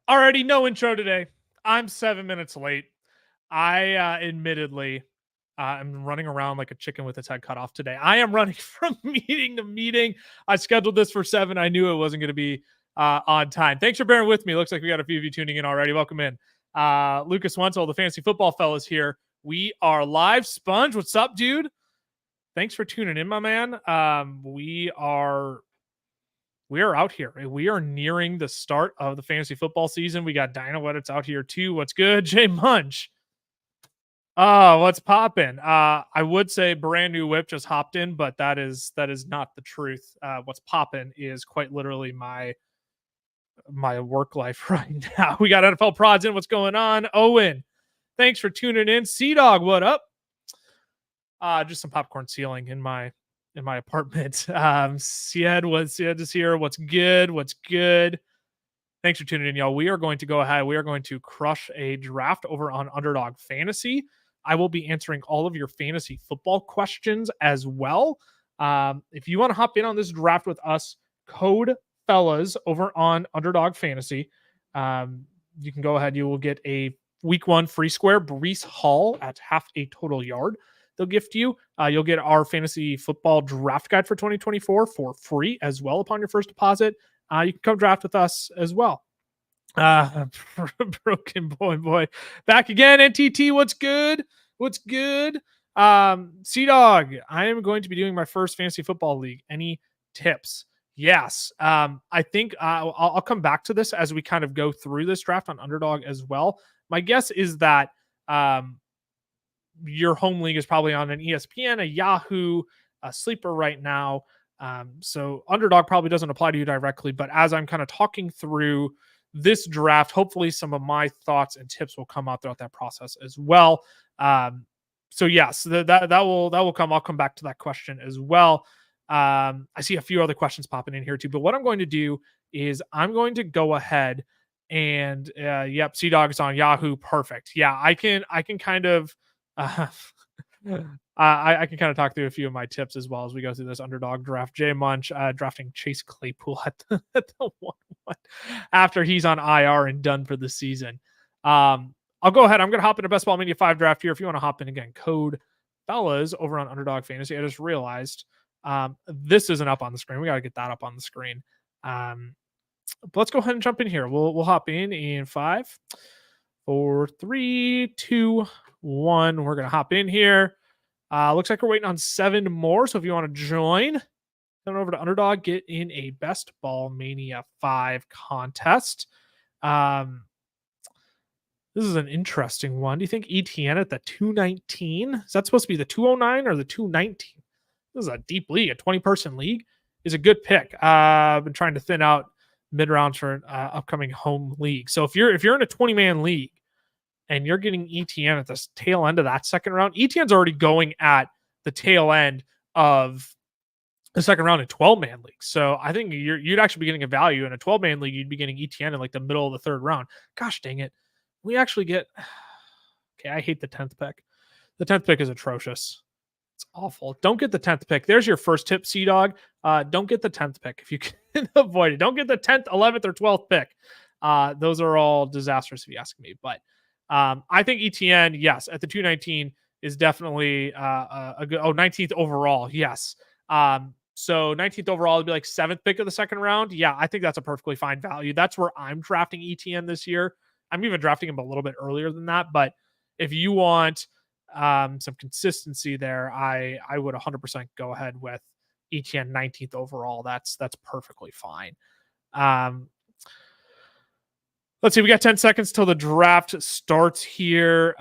Already no intro today. I'm 7 minutes late. I admittedly I'm running around like a chicken with its head cut off today. I am running from meeting to meeting. I scheduled this for 7. I knew it wasn't going to be on time. Thanks for bearing with me. Looks like we got a few of you tuning in already. Welcome in. Lucas Wencl, the fantasy football fellas here. We are live. Sponge, what's up, dude? Thanks for tuning in, my man. We are out here. We are nearing the start of the fantasy football season. We got Dino Edits out here too. What's good? Jay Munch. What's popping? I would say brand new whip just hopped in, but that is not the truth. What's popping is quite literally my work life right now. We got NFL prods in. What's going on? Owen, thanks for tuning in. Sea Dog, what up? Just some popcorn ceiling in my apartment. Sied is here. What's good? What's good? Thanks for tuning in, y'all. We are going to go ahead. We are going to crush a draft over on Underdog Fantasy. I will be answering all of your fantasy football questions as well. If you want to hop in on this draft with us, code fellas over on Underdog Fantasy. You can go ahead. You will get a week 1 free square Brees Hall at half a total yard. They'll gift you. You'll get our fantasy football draft guide for 2024 for free as well upon your first deposit. You can come draft with us as well. Broken boy back again. NTT, what's good? What's good? Sea Dog, I am going to be doing my first fantasy football league. Any tips? Yes. I think I'll come back to this as we kind of go through this draft on Underdog as well. My guess is that your home league is probably on an ESPN, a Yahoo, a Sleeper right now. So Underdog probably doesn't apply to you directly, but as I'm kind of talking through this draft, hopefully some of my thoughts and tips will come out throughout that process as well. So yes, that will come. I'll come back to that question as well. I see a few other questions popping in here too, but what I'm going to do is I'm going to go ahead and yep, Sea Dog is on Yahoo. Perfect. Yeah, I can kind of I can kind of talk through a few of my tips as well as we go through this Underdog draft. Jay Munch drafting Chase Claypool at the 1-1 after he's on IR and done for the season. I'll go ahead. I'm going to hop into Best Ball Mania 5 draft here. If you want to hop in again, code fellas over on Underdog Fantasy. I just realized this isn't up on the screen. We got to get that up on the screen. But let's go ahead and jump in here. We'll hop in 5, 4, 3, 2, 1. We're going to hop in here. Looks like we're waiting on 7 more. So if you want to join, come over to Underdog, get in a Best Ball Mania 5 contest. This is an interesting one. Do you think ETN at the 219? Is that supposed to be the 209 or the 219? This is a deep league. A 20-person league is a good pick. I've been trying to thin out mid-rounds for an upcoming home league. So if you're in a 20-man league and you're getting ETN at the tail end of that second round, ETN's already going at the tail end of the second round in 12-man leagues. So I think you'd actually be getting a value in a 12-man league. You'd be getting ETN in like the middle of the third round. Gosh dang it. We actually get, okay, I hate the 10th pick. The 10th pick is atrocious. It's awful. Don't get the 10th pick. There's your first tip, Sea Dog. Don't get the 10th pick if you can avoid it. Don't get the 10th, 11th, or 12th pick. Those are all disastrous if you ask me. But I think ETN, yes, at the 219 is definitely a good, 19th overall. Yes. So 19th overall would be like 7th pick of the second round. Yeah, I think that's a perfectly fine value. That's where I'm drafting ETN this year. I'm even drafting him a little bit earlier than that. But if you want some consistency there, I would 100% go ahead with ETN 19th overall. That's perfectly fine. Let's see. We got 10 seconds till the draft starts here.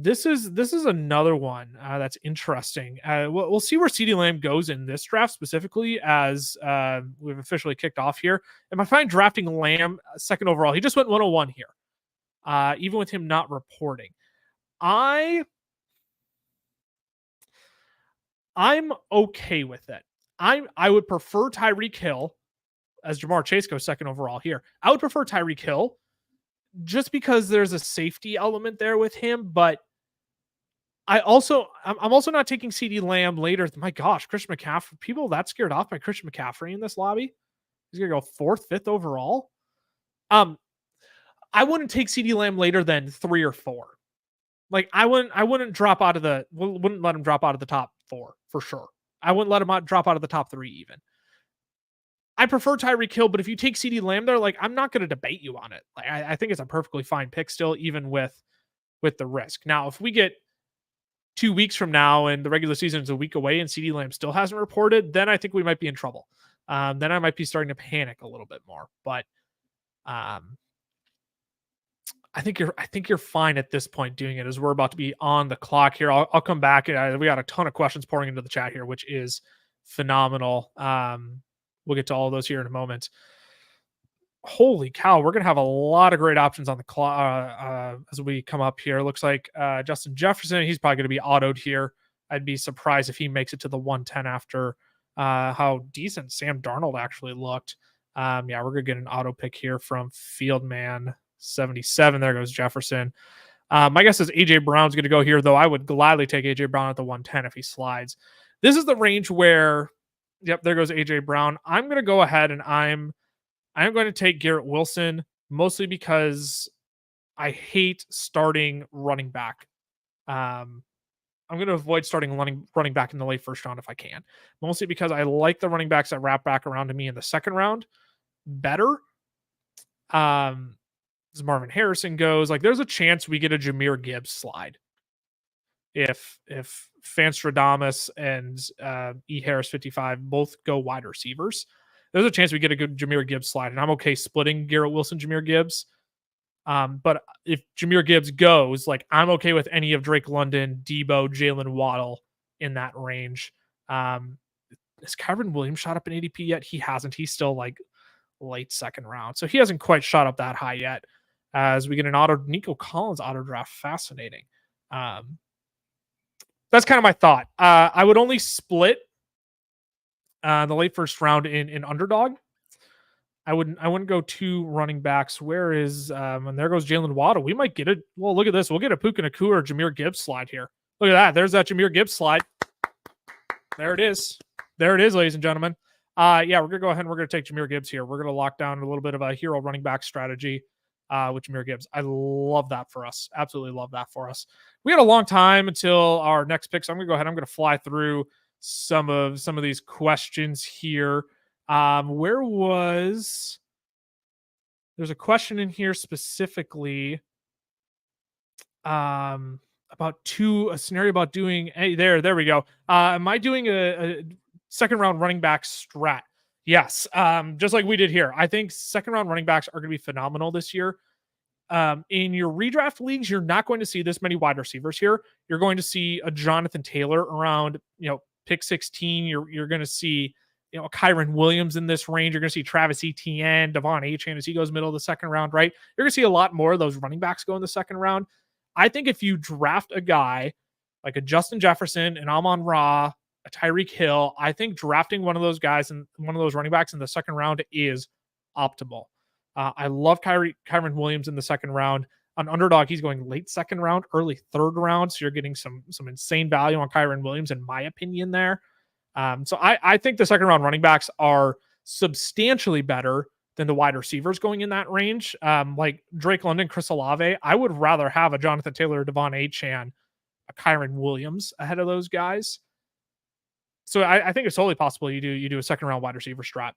This is another one that's interesting. We'll see where CeeDee Lamb goes in this draft specifically as we've officially kicked off here. Am I fine drafting Lamb second overall? He just went 101 here. Even with him not reporting. I'm okay with it. I would prefer Tyreek Hill as Jamar Chase goes second overall here. I would prefer Tyreek Hill just because there's a safety element there with him, but I'm also not taking CeeDee Lamb later. My gosh, Christian McCaffrey. People that scared off by Christian McCaffrey in this lobby. He's gonna go 4th, 5th overall. I wouldn't take CeeDee Lamb later than 3 or 4. Like I wouldn't drop out of wouldn't let him drop out of the top 4 for sure. I wouldn't let him drop out of the top 3 even. I prefer Tyreek Hill, but if you take CeeDee Lamb there, like I'm not going to debate you on it. Like I think it's a perfectly fine pick still, even with the risk. Now, if we get 2 weeks from now and the regular season is a week away and CeeDee Lamb still hasn't reported, then I think we might be in trouble. Then I might be starting to panic a little bit more. But I think you're fine at this point doing it, as we're about to be on the clock here. I'll come back. We got a ton of questions pouring into the chat here, which is phenomenal. We'll get to all of those here in a moment. Holy cow, we're gonna have a lot of great options on the clock as we come up here. Looks like Justin Jefferson, he's probably gonna be autoed here. I'd be surprised if he makes it to the 110 after how decent Sam Darnold actually looked. Yeah, we're gonna get an auto pick here from Fieldman 77. There goes Jefferson. My guess is AJ Brown's going to go here, though. I would gladly take AJ Brown at the 110 if he slides. This is the range where, yep, there goes AJ Brown. I'm going to go ahead and I'm going to take Garrett Wilson, mostly because I hate starting running back. I'm going to avoid starting running back in the late first round if I can, mostly because I like the running backs that wrap back around to me in the second round better. As Marvin Harrison goes, like there's a chance we get a Jahmyr Gibbs slide if Fanstradamus and E Harris 55 both go wide receivers. There's a chance we get a good Jahmyr Gibbs slide, and I'm okay splitting Garrett Wilson, Jahmyr Gibbs. But if Jahmyr Gibbs goes, like I'm okay with any of Drake London, Debo, Jalen Waddle in that range. Has Kyren Williams shot up an ADP yet? He hasn't. He's still like late second round, so he hasn't quite shot up that high yet. As we get an Nico Collins auto draft, fascinating. That's kind of my thought. I would only split the late first round in Underdog. I wouldn't go 2 running backs. Where is and there goes Jalen Waddle. We might get it. Well, look at this. We'll get a Puka Nacua or Jahmyr Gibbs slide here. Look at that. There's that Jahmyr Gibbs slide. There it is. There it is, ladies and gentlemen. Yeah, we're gonna go ahead and we're gonna take Jahmyr Gibbs here. We're gonna lock down a little bit of a hero running back strategy with Jahmyr Gibbs. I love that for us. Absolutely love that for us. We got a long time until our next pick, so I'm gonna go ahead. I'm gonna fly through some of these questions here. There's a question in here specifically about a scenario about doing there we go. Am I doing a second round running back strat? Yes. Just like we did here. I think second round running backs are going to be phenomenal this year. In your redraft leagues, you're not going to see this many wide receivers here. You're going to see a Jonathan Taylor around, pick 16. You're going to see, Kyren Williams in this range. You're going to see Travis Etienne, Devon Achane as he goes middle of the second round, right? You're going to see a lot more of those running backs go in the second round. I think if you draft a guy like a Justin Jefferson, an Amon-Ra, a Tyreek Hill, I think drafting one of those guys and one of those running backs in the second round is optimal. I love Kyren Williams in the second round. On Underdog, he's going late second round, early third round. So you're getting some insane value on Kyren Williams, in my opinion, there. So I think the second round running backs are substantially better than the wide receivers going in that range. Like Drake London, Chris Olave, I would rather have a Jonathan Taylor, Devon Achane, a Kyren Williams ahead of those guys. So I think it's totally possible you do a second round wide receiver strat.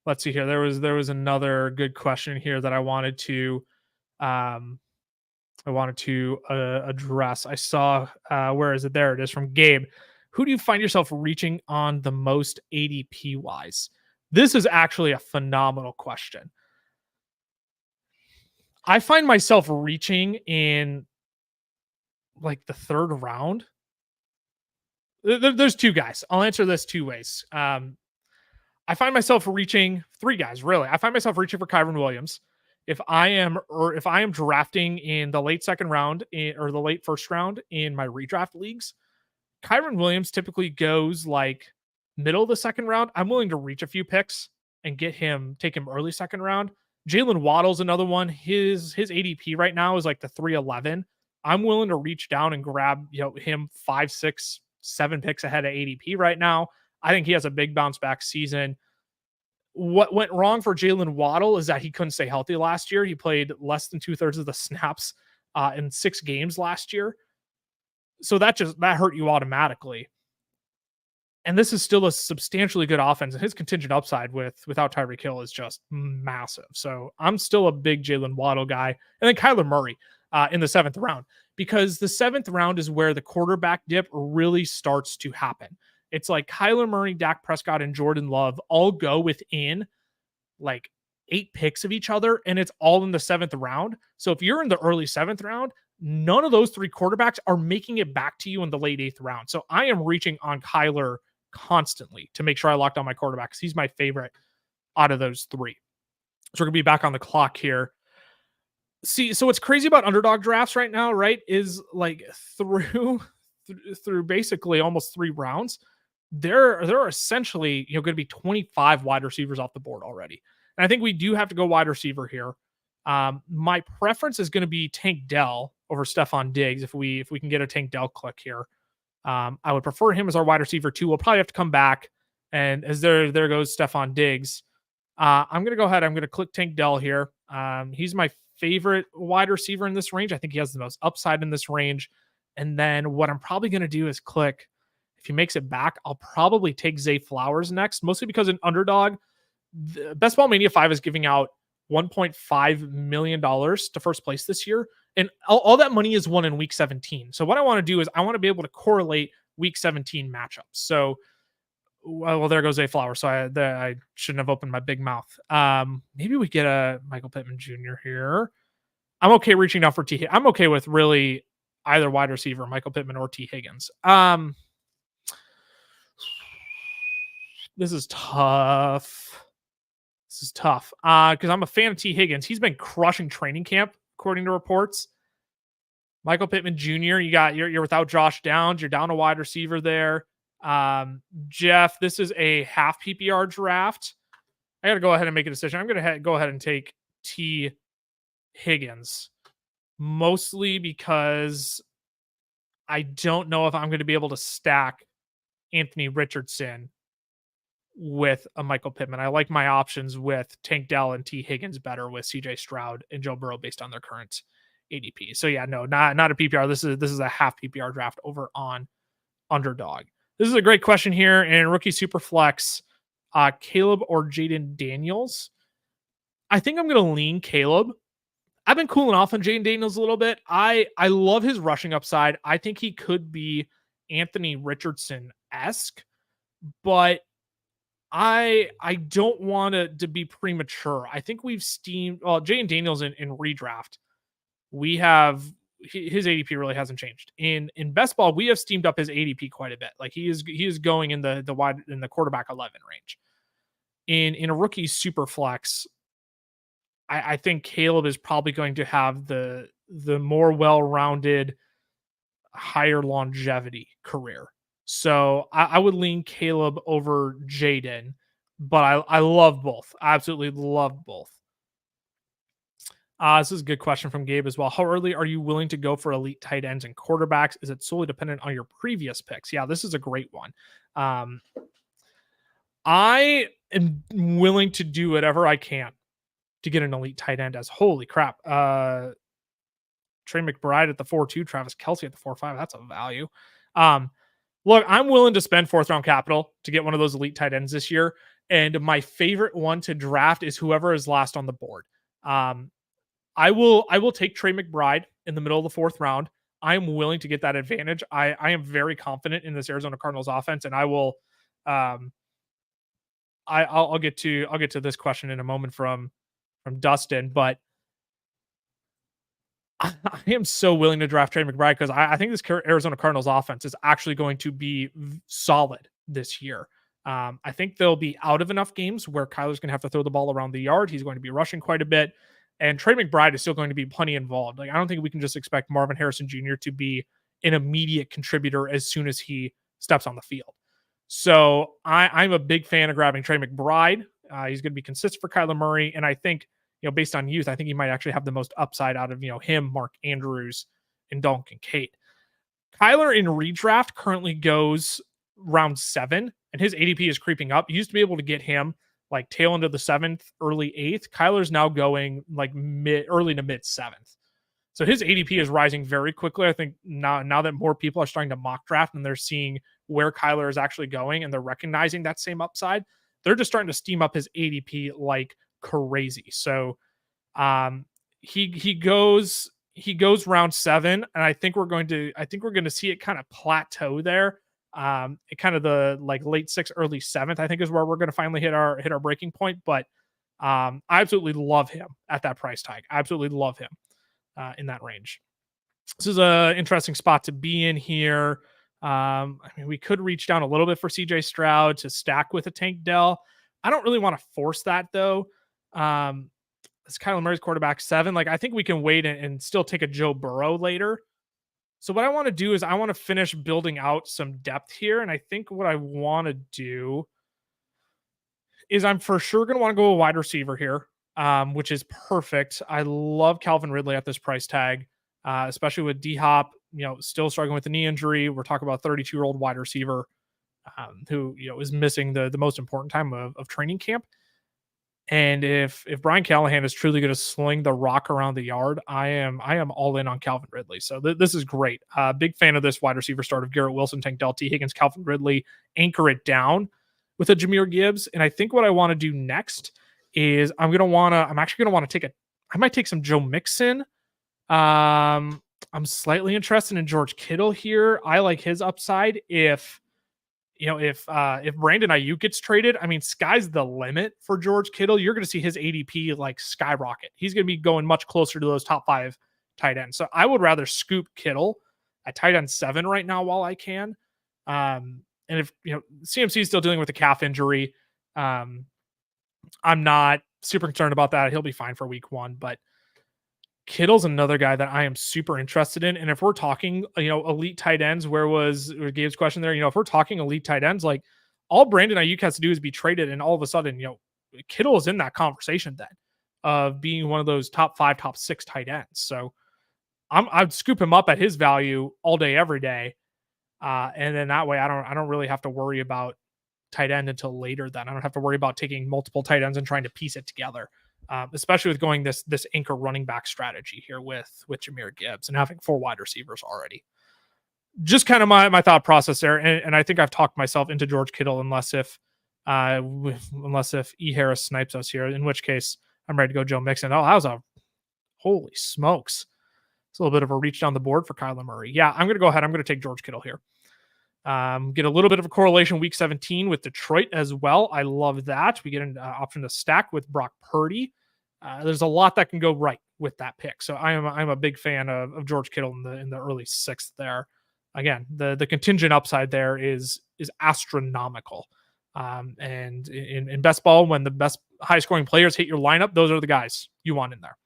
Let's see here. There was another good question here that I wanted to address. I saw where is it? There it is, from Gabe. Who do you find yourself reaching on the most ADP wise? This is actually a phenomenal question. I find myself reaching in like the third round. There's 2 guys. I'll answer this 2 ways. I find myself reaching 3 guys, really. I find myself reaching for Kyren Williams. If I am drafting in the late second round or the late first round in my redraft leagues, Kyren Williams typically goes like middle of the second round. I'm willing to reach a few picks and take him early second round. Jalen Waddle's another one. His ADP right now is like the 311. I'm willing to reach down and grab him 5, 6, 7 picks ahead of ADP right now. I think he has a big bounce back season. What went wrong for Jalen Waddle is that he couldn't stay healthy last year. He played less than 2/3 of the snaps in 6 games last year. So that hurt you automatically. And this is still a substantially good offense, and his contingent upside without Tyreek Hill is just massive. So I'm still a big Jalen Waddle guy, and then Kyler Murray in the 7th round, because the 7th round is where the quarterback dip really starts to happen. It's like Kyler Murray, Dak Prescott, and Jordan Love all go within like 8 picks of each other, and it's all in the 7th round. So if you're in the early 7th round, none of those 3 quarterbacks are making it back to you in the late 8th round. So I am reaching on Kyler constantly to make sure I locked on my quarterback, because he's my favorite out of those 3. So we're gonna be back on the clock here. See, so what's crazy about underdog drafts right now, right, is like through basically almost 3 rounds, there are essentially, going to be 25 wide receivers off the board already. And I think we do have to go wide receiver here. My preference is going to be Tank Dell over Stephon Diggs if we can get a Tank Dell click here. I would prefer him as our wide receiver too. We'll probably have to come back, and as there goes Stephon Diggs. I'm going to go ahead. I'm going to click Tank Dell here. He's my favorite wide receiver in this range. I think he has the most upside in this range. And then what I'm probably going to do is click. If he makes it back, I'll probably take Zay Flowers next, mostly because in Underdog, Best Ball Mania 5 is giving out $1.5 million to first place this year. And all that money is won in week 17. So what I want to do is I want to be able to correlate week 17 matchups. So, well, there goes Zay Flowers. So I shouldn't have opened my big mouth. Maybe we get a Michael Pittman Jr. here. I'm okay reaching out for T. I'm okay with really either wide receiver, Michael Pittman or T. Higgins. This is tough. Because I'm a fan of T. Higgins. He's been crushing training camp, according to reports. Michael Pittman Jr., you're without Josh Downs. You're down a wide receiver there. Jeff, this is a half PPR draft. I got to go ahead and make a decision. I'm going to go ahead and take T. Higgins, mostly because I don't know if I'm going to be able to stack Anthony Richardson with a Michael Pittman. I like my options with Tank Dell and T. Higgins better with CJ Stroud and Joe Burrow based on their current ADP. So yeah, no, not a PPR. This is a half PPR draft over on Underdog. This is a great question here in rookie super flex. Caleb or Jaden Daniels? I think I'm going to lean Caleb. I've been cooling off on Jaden Daniels a little bit. I love his rushing upside. I think he could be Anthony Richardson-esque, but I don't want to be premature. I think we've steamed Jaden Daniels in redraft. We have his ADP really hasn't changed. In best ball, we have steamed up his ADP quite a bit. Like he is going in the wide in the quarterback 11 range. In a rookie super flex, I think Caleb is probably going to have the more well-rounded, higher longevity career. So I would lean Caleb over Jaden, but I love both. I absolutely love both. This is a good question from Gabe as well. How early are you willing to go for elite tight ends and quarterbacks? Is it solely dependent on your previous picks? Yeah, this is a great one. I am willing to do whatever I can to get an elite tight end as holy crap. Trey McBride at the 4-2, Travis Kelce at the 4-5. That's a value. Look, I'm willing to spend 4th round capital to get one of those elite tight ends this year. And my favorite one to draft is whoever is last on the board. I will take Trey McBride in the middle of the 4th round. I am willing to get that advantage. I am very confident in this Arizona Cardinals offense, and I will. I'll get to this question in a moment from Dustin, but I am so willing to draft Trey McBride because I think this Arizona Cardinals offense is actually going to be solid this year. I think they'll be out of enough games where Kyler's going to have to throw the ball around the yard. He's going to be rushing quite a bit. And Trey McBride is still going to be plenty involved. Like, I don't think we can just expect Marvin Harrison Jr. to be an immediate contributor as soon as he steps on the field. So I'm a big fan of grabbing Trey McBride. He's going to be consistent for Kyler Murray. And I think, based on youth, I think he might actually have the most upside out of, him, Mark Andrews, and Dalton Kincaid. Kyler in redraft currently goes round 7, and his ADP is creeping up. You used to be able to get him like tail end of the 7th, early 8th. Kyler's now going like early to mid 7th. So his ADP is rising very quickly. I think now that more people are starting to mock draft and they're seeing where Kyler is actually going and they're recognizing that same upside, they're just starting to steam up his ADP like crazy. So um, he goes round 7, and I think we're going to see it kind of plateau there. It kind of the like late 6th, early 7th, I think is where we're going to finally hit our breaking point. But I absolutely love him at that price tag. I absolutely love him in that range. This is a interesting spot to be in here. I mean, we could reach down a little bit for CJ Stroud to stack with a Tank Dell. I don't really want to force that though. It's Kyler Murray's quarterback 7. Like, I think we can wait and still take a Joe Burrow later. So what I want to do is I want to finish building out some depth here. And I think what I want to do is I'm for sure going to want to go a wide receiver here, which is perfect. I love Calvin Ridley at this price tag, especially with D-Hop, still struggling with the knee injury. We're talking about a 32-year-old wide receiver who, is missing the most important time of training camp. And if Brian Callahan is truly going to sling the rock around the yard, I am all in on Calvin Ridley. So this is great. Big fan of this wide receiver start of Garrett Wilson, Tank Dell, T. Higgins, Calvin Ridley. Anchor it down with a Jahmyr Gibbs. And I think what I want to do next is I might take some Joe Mixon. I'm slightly interested in George Kittle here. I like his upside. If Brandon Ayuk gets traded, I mean, sky's the limit for George Kittle. You're going to see his ADP like skyrocket. He's going to be going much closer to those top 5 tight ends. So I would rather scoop Kittle at tight end 7 right now while I can. And if CMC is still dealing with a calf injury, I'm not super concerned about that. He'll be fine for week 1, but Kittle's another guy that I am super interested in. And if we're talking, elite tight ends, where Gabe's question there? If we're talking elite tight ends, like all Brandon Ayuk has to do is be traded, and all of a sudden, Kittle is in that conversation then of being one of those top 5, top 6 tight ends. So I'd scoop him up at his value all day, every day. And then that way I don't really have to worry about tight end until later. Then I don't have to worry about taking multiple tight ends and trying to piece it together. Especially with going this anchor running back strategy here with Jahmyr Gibbs and having 4 wide receivers already. Just kind of my thought process there. And I think I've talked myself into George Kittle, unless if E. Harris snipes us here, in which case I'm ready to go Joe Mixon. Oh, that was holy smokes. It's a little bit of a reach down the board for Kyler Murray. Yeah, I'm going to go ahead. I'm going to take George Kittle here. Get a little bit of a correlation week 17 with Detroit as well. I love that. We get an option to stack with Brock Purdy. There's a lot that can go right with that pick. So I'm a big fan of George Kittle in the early 6th there. Again, the contingent upside there is astronomical. And in best ball, when the best high scoring players hit your lineup, those are the guys you want in there.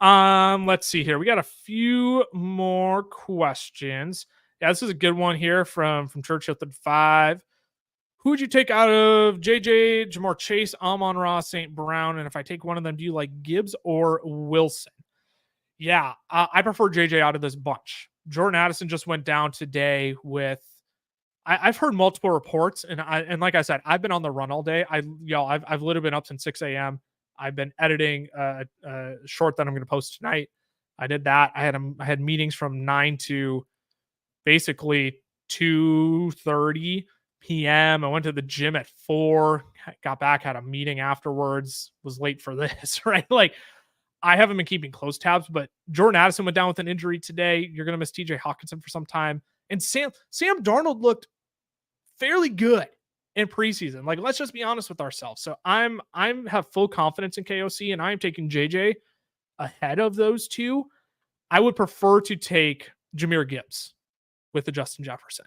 Let's see here. We got a few more questions. Yeah, this is a good one here from Churchill 5. Who would you take out of JJ, Jamar Chase, Amon-Ra, St. Brown? And if I take one of them, do you like Gibbs or Wilson? Yeah, I prefer JJ out of this bunch. Jordan Addison just went down today with. I've heard multiple reports, and like I said, I've been on the run all day. I've literally been up since 6 a.m. I've been editing a short that I'm going to post tonight. I did that. I had meetings from 9 to basically 2:30 p.m. I went to the gym at 4, got back, had a meeting afterwards, was late for this, right? Like, I haven't been keeping close tabs, but Jordan Addison went down with an injury today. You're going to miss TJ Hawkinson for some time. And Sam Darnold looked fairly good in preseason. Like, let's just be honest with ourselves. So I'm have full confidence in KOC, and I'm taking JJ ahead of those two. I would prefer to take Jahmyr Gibbs with the Justin Jefferson.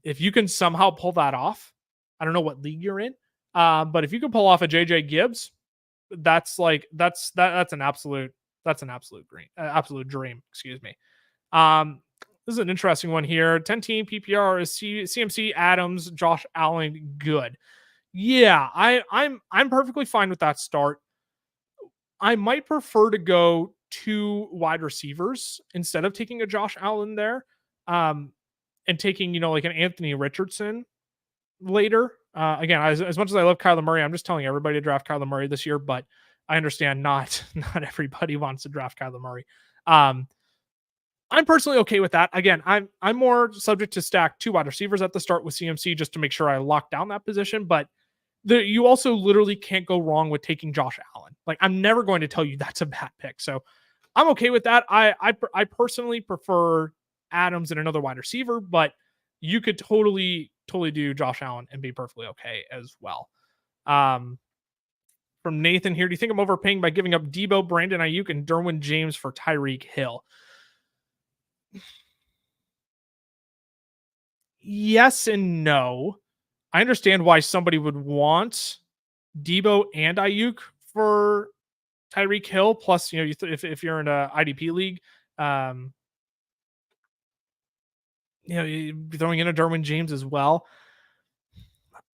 If you can somehow pull that off, I don't know what league you're in, but if you can pull off a JJ Gibbs, that's an absolute dream. Excuse me. This is an interesting one here. 10-team PPR is CMC, Adams, Josh Allen. Good. Yeah, I'm perfectly fine with that start. I might prefer to go 2 wide receivers instead of taking a Josh Allen there. And taking, like an Anthony Richardson later. Again, as much as I love Kyler Murray, I'm just telling everybody to draft Kyler Murray this year, but I understand not not everybody wants to draft Kyler Murray. Um, I'm personally okay with that. Again, I'm more subject to stack 2 wide receivers at the start with CMC just to make sure I lock down that position. But you also literally can't go wrong with taking Josh Allen. Like, I'm never going to tell you that's a bad pick. So I'm okay with that. I personally prefer Adams and another wide receiver, but you could totally do Josh Allen and be perfectly okay as well. From Nathan here, do you think I'm overpaying by giving up Debo, Brandon Ayuk, and Derwin James for Tyreek Hill? Yes and no. I understand why somebody would want Debo and Ayuk for Tyreek Hill. Plus, if you're in a IDP league, you're throwing in a Derwin James as well.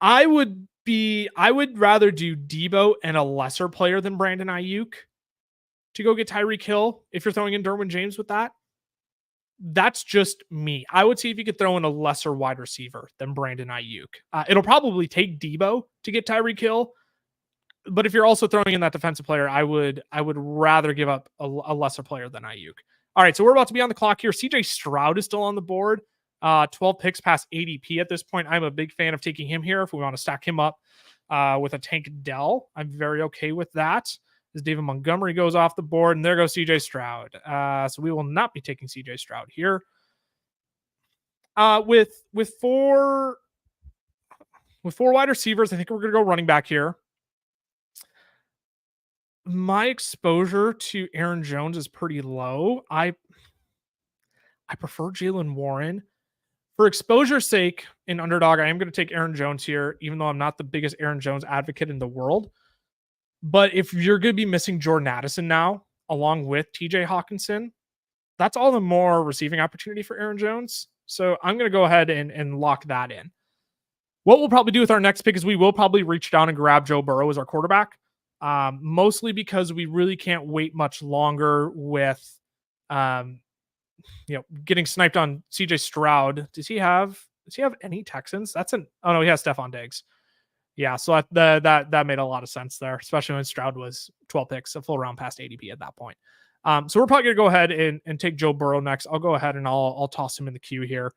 I would rather do Debo and a lesser player than Brandon Ayuk to go get Tyreek Hill if you're throwing in Derwin James with that. That's just me. I would see if you could throw in a lesser wide receiver than Brandon Ayuk. It'll probably take Debo to get Tyreek Hill, but if you're also throwing in that defensive player, I would rather give up a lesser player than Ayuk. All right, so we're about to be on the clock here. CJ Stroud is still on the board. 12 picks past ADP at this point. I'm a big fan of taking him here if we want to stack him up with a Tank Dell. I'm very okay with that. As David Montgomery goes off the board, and there goes CJ Stroud. So we will not be taking CJ Stroud here. With 4 wide receivers, I think we're going to go running back here. My exposure to Aaron Jones is pretty low. I prefer Jaylen Warren. For exposure's sake, in Underdog, I am going to take Aaron Jones here, even though I'm not the biggest Aaron Jones advocate in the world. But if you're going to be missing Jordan Addison now, along with TJ Hawkinson, that's all the more receiving opportunity for Aaron Jones. So I'm going to go ahead and lock that in. What we'll probably do with our next pick is we will probably reach down and grab Joe Burrow as our quarterback. Mostly because we really can't wait much longer with, getting sniped on CJ Stroud. Does he have any Texans? Oh no, he has Stephon Diggs. Yeah, so that made a lot of sense there, especially when Stroud was 12 picks, a full round past ADP at that point. So we're probably gonna go ahead and take Joe Burrow next. I'll go ahead and I'll toss him in the queue here,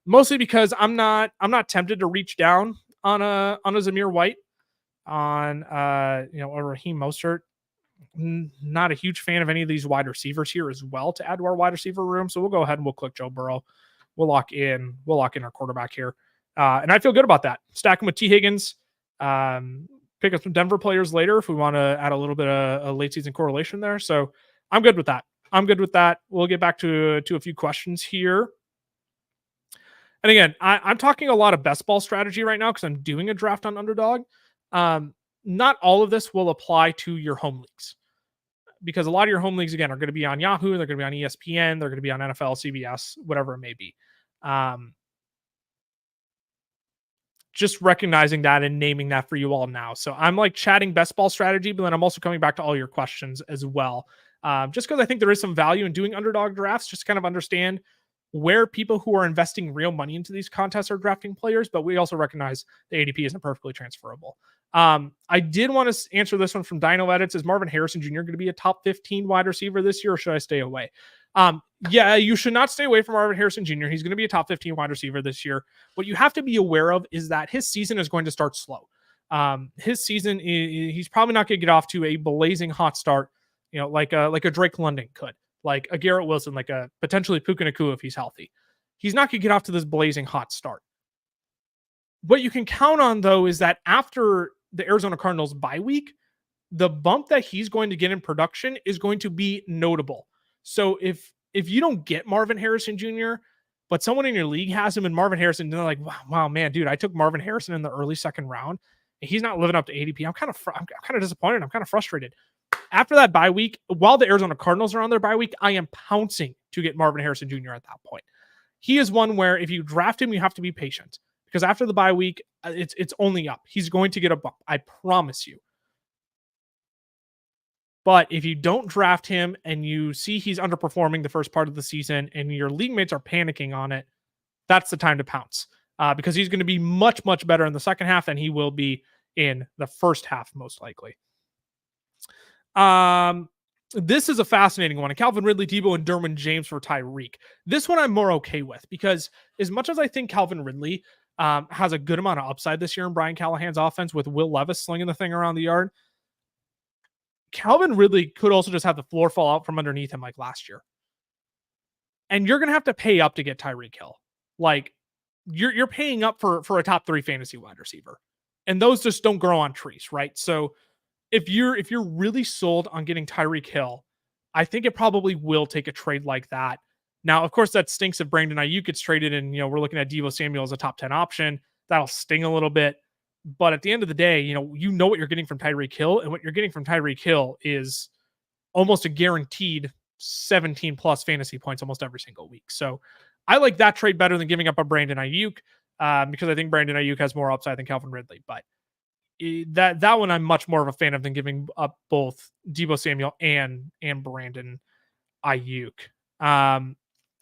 mostly because I'm not tempted to reach down on a Zamir White, on a Raheem Mostert. Not a huge fan of any of these wide receivers here as well to add to our wide receiver room. So we'll go ahead and we'll click Joe Burrow. We'll lock in our quarterback here. And I feel good about that. Stack him with T. Higgins. Pick up some Denver players later if we want to add a little bit of a late season correlation there. So I'm good with that. We'll get back to a few questions here. And again, I'm talking a lot of best ball strategy right now because I'm doing a draft on Underdog. Not all of this will apply to your home leagues, because a lot of your home leagues, again, are going to be on Yahoo, they're going to be on ESPN, they're going to be on NFL, CBS, whatever it may be. Just recognizing that and naming that for you all now. So I'm like chatting best ball strategy, but then I'm also coming back to all your questions as well. Just because I think there is some value in doing Underdog drafts, just to kind of understand where people who are investing real money into these contests are drafting players, but we also recognize the ADP isn't perfectly transferable. I did want to answer this one from Dino Edits. Is Marvin Harrison Jr. going to be a top 15 wide receiver this year, or should I stay away? Yeah, you should not stay away from Marvin Harrison Jr. He's going to be a top 15 wide receiver this year. What you have to be aware of is that his season is going to start slow. His season, he's probably not going to get off to a blazing hot start, like a Drake London could, like a Garrett Wilson, like a potentially Puka Nacua if he's healthy. He's not going to get off to this blazing hot start. What you can count on, though, is that after the Arizona Cardinals bye week, the bump that he's going to get in production is going to be notable. So if you don't get Marvin Harrison Jr., but someone in your league has him and Marvin Harrison, they're like, wow, man, dude, I took Marvin Harrison in the early second round, and he's not living up to ADP. I'm kind of disappointed. I'm kind of frustrated. After that bye week, while the Arizona Cardinals are on their bye week, I am pouncing to get Marvin Harrison Jr. at that point. He is one where if you draft him, you have to be patient, because after the bye week, it's only up. He's going to get a bump. I promise you. But if you don't draft him and you see he's underperforming the first part of the season and your league mates are panicking on it, that's the time to pounce. because he's going to be much, much better in the second half than he will be in the first half, most likely. This is a fascinating one. Calvin Ridley, Debo, and Derwin James for Tyreek. This one I'm more okay with because as much as I think Calvin Ridley has a good amount of upside this year in Brian Callahan's offense with Will Levis slinging the thing around the yard, Calvin Ridley could also just have the floor fall out from underneath him like last year. And you're going to have to pay up to get Tyreek Hill. Like you're paying up for a top 3 fantasy wide receiver. And those just don't grow on trees, right? So if you're really sold on getting Tyreek Hill, I think it probably will take a trade like that. Now, of course, that stinks if Brandon Ayuk gets traded and, we're looking at Deebo Samuel as a top 10 option. That'll sting a little bit. But at the end of the day, you know what you're getting from Tyreek Hill, and what you're getting from Tyreek Hill is almost a guaranteed 17 plus fantasy points almost every single week. So I like that trade better than giving up a Brandon Ayuk because I think Brandon Ayuk has more upside than Calvin Ridley. But that one I'm much more of a fan of than giving up both Deebo Samuel and Brandon Ayuk.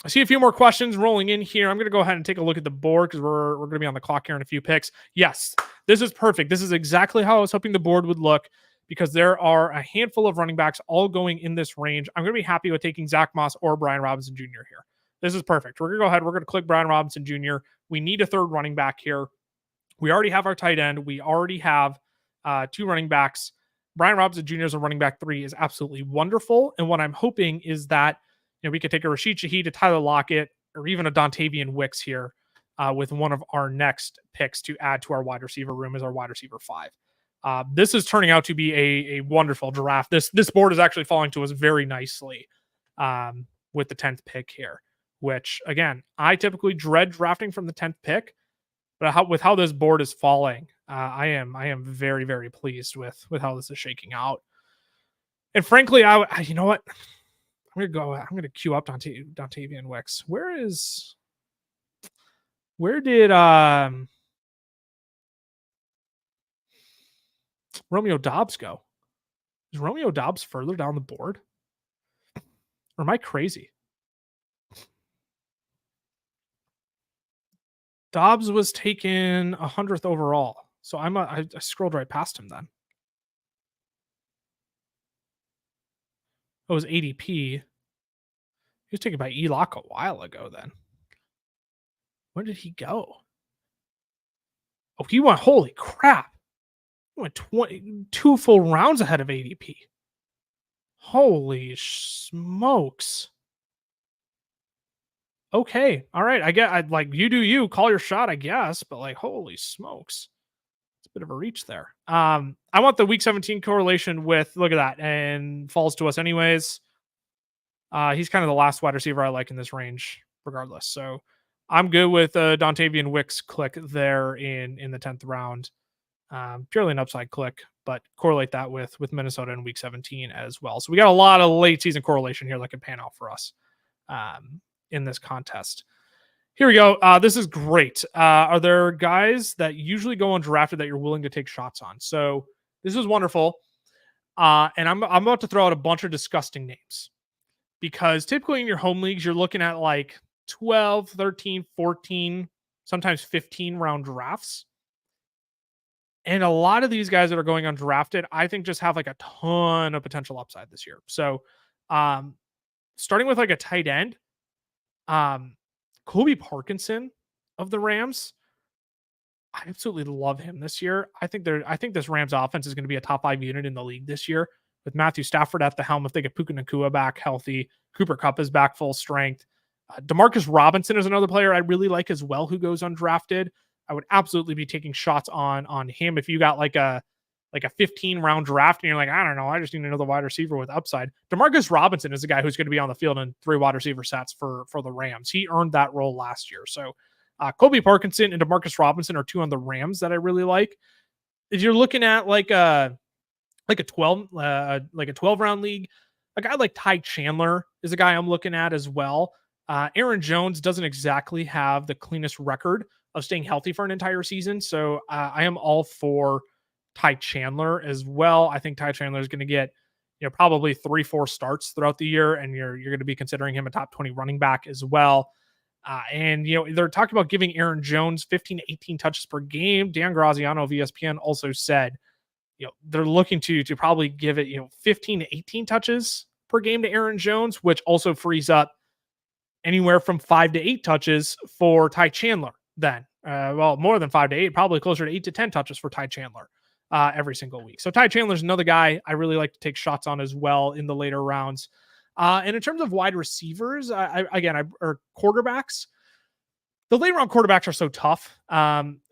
I see a few more questions rolling in here. I'm going to go ahead and take a look at the board because we're going to be on the clock here in a few picks. Yes, this is perfect. This is exactly how I was hoping the board would look because there are a handful of running backs all going in this range. I'm going to be happy with taking Zach Moss or Brian Robinson Jr. here. This is perfect. We're going to go ahead. We're going to click Brian Robinson Jr. We need a third running back here. We already have our tight end. We already have 2 running backs. Brian Robinson Jr. as a running back 3 is absolutely wonderful. And what I'm hoping is that we could take a Rashid Shaheed, a Tyler Lockett, or even a Dontavian Wicks here with one of our next picks to add to our wide receiver room as our wide receiver 5. This is turning out to be a wonderful draft. This board is actually falling to us very nicely with the 10th pick here, which, again, I typically dread drafting from the 10th pick. But with how this board is falling, I am very, very pleased with how this is shaking out. And frankly, you know what? I'm gonna queue up Dontavian Wicks. Where did Romeo Doubs go? Is Romeo Doubs further down the board? Or am I crazy? Dobbs was taken 100th overall. So I scrolled right past him then. It was ADP. He was taken by E-Lock a while ago then. Where did he go? Oh, he went, holy crap. He went 2 full rounds ahead of ADP. Holy smokes. Okay. All right. I'd like you do you, call your shot, I guess, but like, holy smokes. It's a bit of a reach there. I want the week 17 correlation with, look at that, and falls to us anyways. He's kind of the last wide receiver I like in this range, regardless. So I'm good with Dontavian Wicks click there in the 10th round. Purely an upside click, but correlate that with Minnesota in week 17 as well. So we got a lot of late season correlation here that could pan out for us in this contest. Here we go. This is great. Are there guys that usually go undrafted that you're willing to take shots on? So this is wonderful. And I'm about to throw out a bunch of disgusting names because typically in your home leagues, you're looking at like 12, 13, 14, sometimes 15 round drafts. And a lot of these guys that are going undrafted, I think just have like a ton of potential upside this year. So starting with like a tight end, Kobe Parkinson of the Rams. I absolutely love him this year. I think this Rams offense is going to be a top 5 unit in the league this year with Matthew Stafford at the helm. If they get Puka Nacua back healthy, Cooper Kupp is back full strength. Demarcus Robinson is another player I really like as well who goes undrafted. I would absolutely be taking shots on him if you got like a 15 round draft and you're like, I don't know, I just need another wide receiver with upside. Demarcus Robinson is a guy who's going to be on the field in 3 wide receiver sets for the Rams. He earned that role last year. So Kobe Parkinson and Demarcus Robinson are 2 on the Rams that I really like. If you're looking at like a 12 round league, a guy like Ty Chandler is a guy I'm looking at as well. Aaron Jones doesn't exactly have the cleanest record of staying healthy for an entire season. So I am all for Ty Chandler as well. I think Ty Chandler is going to get, probably 3-4 starts throughout the year, and you're going to be considering him a top 20 running back as well. And, they're talking about giving Aaron Jones 15 to 18 touches per game. Dan Graziano of ESPN also said, they're looking to probably give it, 15 to 18 touches per game to Aaron Jones, which also frees up anywhere from 5 to 8 touches for Ty Chandler then. More than 5 to 8, probably closer to 8 to 10 touches for Ty Chandler every single week. So Ty Chandler's another guy I really like to take shots on as well in the later rounds. And in terms of wide receivers, or quarterbacks, the late round quarterbacks are so tough.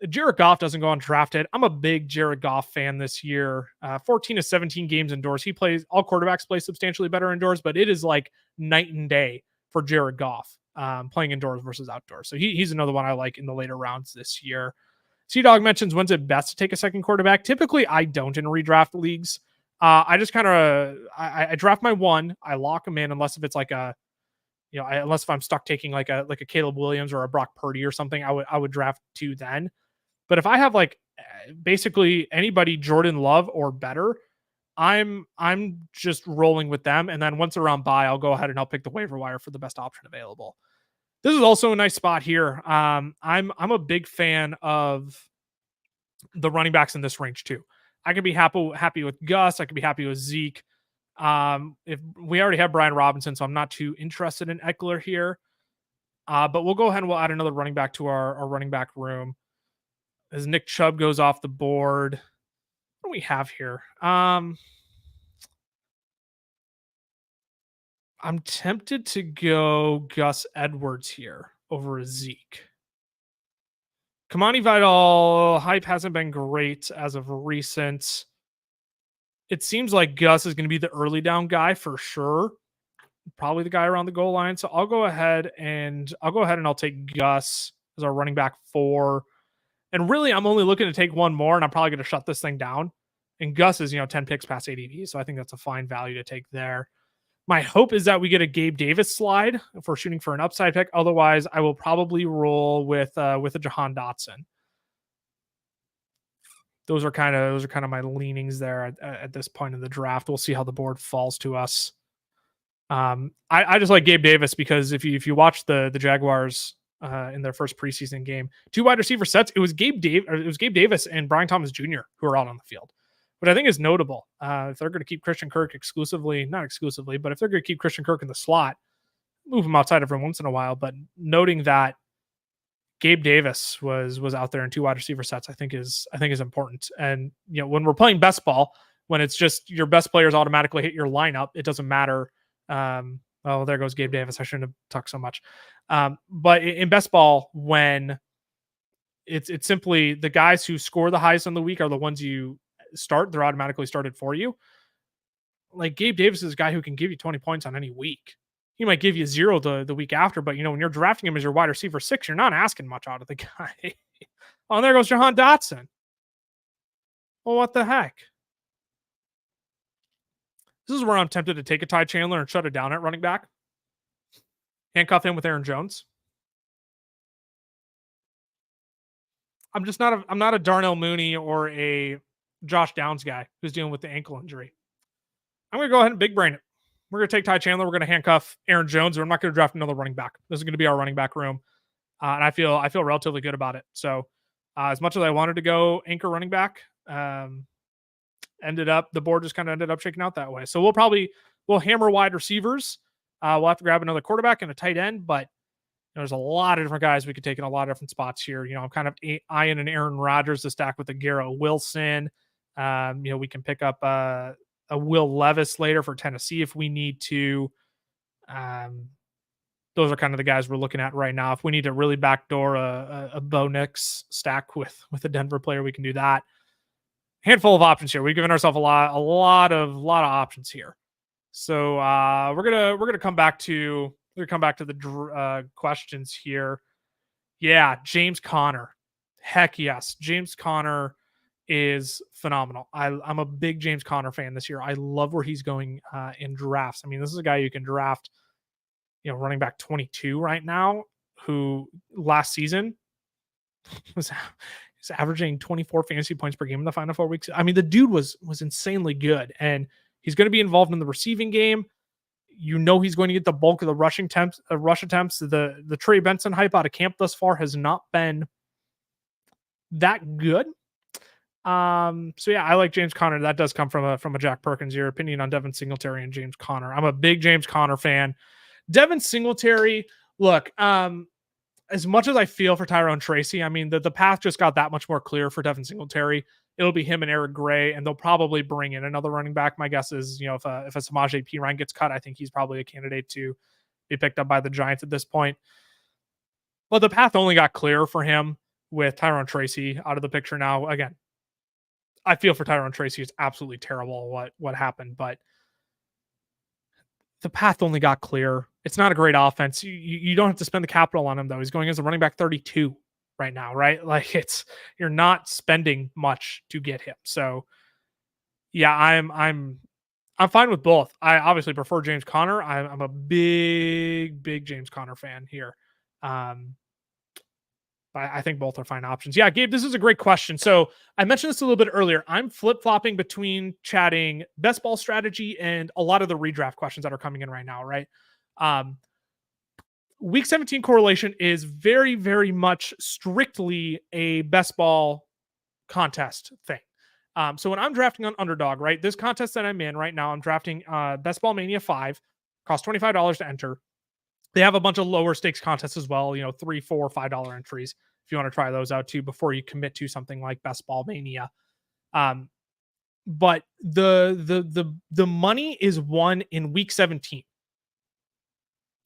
Jared Goff doesn't go undrafted. I'm a big Jared Goff fan this year. 14 to 17 games indoors. All quarterbacks play substantially better indoors, but it is like night and day for Jared Goff playing indoors versus outdoors. So he's another one I like in the later rounds this year. C-Dog mentions, when's it best to take a second quarterback? Typically, I don't in redraft leagues. I just kind of I draft my one. I lock him in unless if it's like unless if I'm stuck taking like a Caleb Williams or a Brock Purdy or something, I would draft 2 then. But if I have basically anybody Jordan Love or better, I'm just rolling with them. And then once around bye, I'll go ahead and I'll pick the waiver wire for the best option available. This is also a nice spot here. I'm a big fan of the running backs in this range too. I can be happy with Gus. I could be happy with Zeke. If we already have Brian Robinson, so I'm not too interested in Eckler here. But we'll go ahead and we'll add another running back to our running back room as Nick Chubb goes off the board. What do we have here? I'm tempted to go Gus Edwards here over Zeke. Kamani Vidal hype hasn't been great as of recent. It seems like Gus is going to be the early down guy for sure. Probably the guy around the goal line. So I'll go ahead and I'll take Gus as our running back 4. And really, I'm only looking to take one more, and I'm probably going to shut this thing down. And Gus is, 10 picks past ADP. So I think that's a fine value to take there. My hope is that we get a Gabe Davis slide if we're shooting for an upside pick. Otherwise, I will probably roll with a Jahan Dotson. Those are kind of my leanings there at this point in the draft. We'll see how the board falls to us. I just like Gabe Davis because if you watch the Jaguars in their first preseason game, 2 wide receiver sets, it was Gabe Davis and Brian Thomas Jr. who are out on the field. But I think is notable. If they're going to keep Christian Kirk not exclusively, but if they're going to keep Christian Kirk in the slot, move him outside every once in a while. But noting that Gabe Davis was out there in 2 wide receiver sets, I think is important. And when we're playing best ball, when it's just your best players automatically hit your lineup, it doesn't matter. Oh, there goes Gabe Davis. I shouldn't have talked so much. But in best ball, when it's simply the guys who score the highest on the week are the ones you start. They're automatically started for you. Like Gabe Davis is a guy who can give you 20 points on any week. He might give you 0 the week after, but when you're drafting him as your wide receiver 6, you're not asking much out of the guy. Oh, and there goes Jahan Dotson. Well, what the heck? This is where I'm tempted to take a Ty Chandler and shut it down at running back. Handcuff him with Aaron Jones. I'm not a Darnell Mooney or a Josh Downs guy who's dealing with the ankle injury. I'm going to go ahead and big brain it. We're going to take Ty Chandler. We're going to handcuff Aaron Jones. I'm not going to draft another running back. This is going to be our running back room. And I feel relatively good about it. So as much as I wanted to go anchor running back, the board just kind of ended up shaking out that way. So we'll hammer wide receivers. We'll have to grab another quarterback and a tight end, but there's a lot of different guys we could take in a lot of different spots here. I'm kind of eyeing an Aaron Rodgers to stack with a Garrett Wilson. We can pick up a Will Levis later for Tennessee if we need to. Those are kind of the guys we're looking at right now. If we need to really backdoor a Bo Nix stack with a Denver player, we can do that. Handful of options here. We've given ourselves a lot of options here. So we're gonna come back to the questions here. Yeah, James Conner. Heck yes, James Conner is phenomenal. I'm a big James Conner fan this year. I love where he's going in drafts. I mean, this is a guy you can draft, running back 22 right now, who last season was averaging 24 fantasy points per game in the final 4 weeks. I mean, the dude was insanely good, and he's going to be involved in the receiving game. he's going to get the bulk of the rush attempts. The Trey Benson hype out of camp thus far has not been that good. So yeah, I like James Conner. That does come from a Jack Perkins. Your opinion on Devin Singletary and James Conner? I'm a big James Conner fan. Devin Singletary, look, as much as I feel for Tyrone Tracy, I mean, the path just got that much more clear for Devin Singletary. It'll be him and Eric Gray, and they'll probably bring in another running back. My guess is, if a Samaje Perine gets cut, I think he's probably a candidate to be picked up by the Giants at this point. But the path only got clearer for him with Tyrone Tracy out of the picture now. Again, I feel for Tyrone Tracy. It's absolutely terrible what happened, but the path only got clear. It's not a great offense. You don't have to spend the capital on him though. He's going as a running back 32 right now, right? Like you're not spending much to get him. So yeah, I'm fine with both. I obviously prefer James Conner. I'm a big James Conner fan here. I think both are fine options. Yeah, Gabe, this is a great question. So I mentioned this a little bit earlier. I'm flip-flopping between chatting best ball strategy and a lot of the redraft questions that are coming in right now, right? Week 17 correlation is very, very much strictly a best ball contest thing. So when I'm drafting on Underdog, right, this contest that I'm in right now, I'm drafting Best Ball Mania 5, costs $25 to enter. They have a bunch of lower stakes contests as well, $3, $4, $5 entries if you want to try those out too before you commit to something like Best Ball Mania. But the money is won in week 17.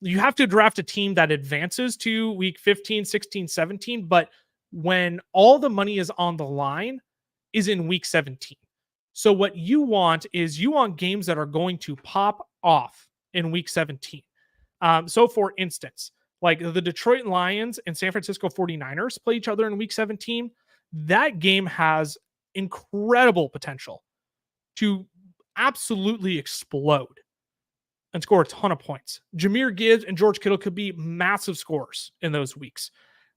You have to draft a team that advances to week 15, 16, 17, but when all the money is on the line is in week 17. So what you want is games that are going to pop off in week 17. So for instance, like the Detroit Lions and San Francisco 49ers play each other in week 17. That game has incredible potential to absolutely explode and score a ton of points. Jahmyr Gibbs and George Kittle could be massive scorers in those weeks.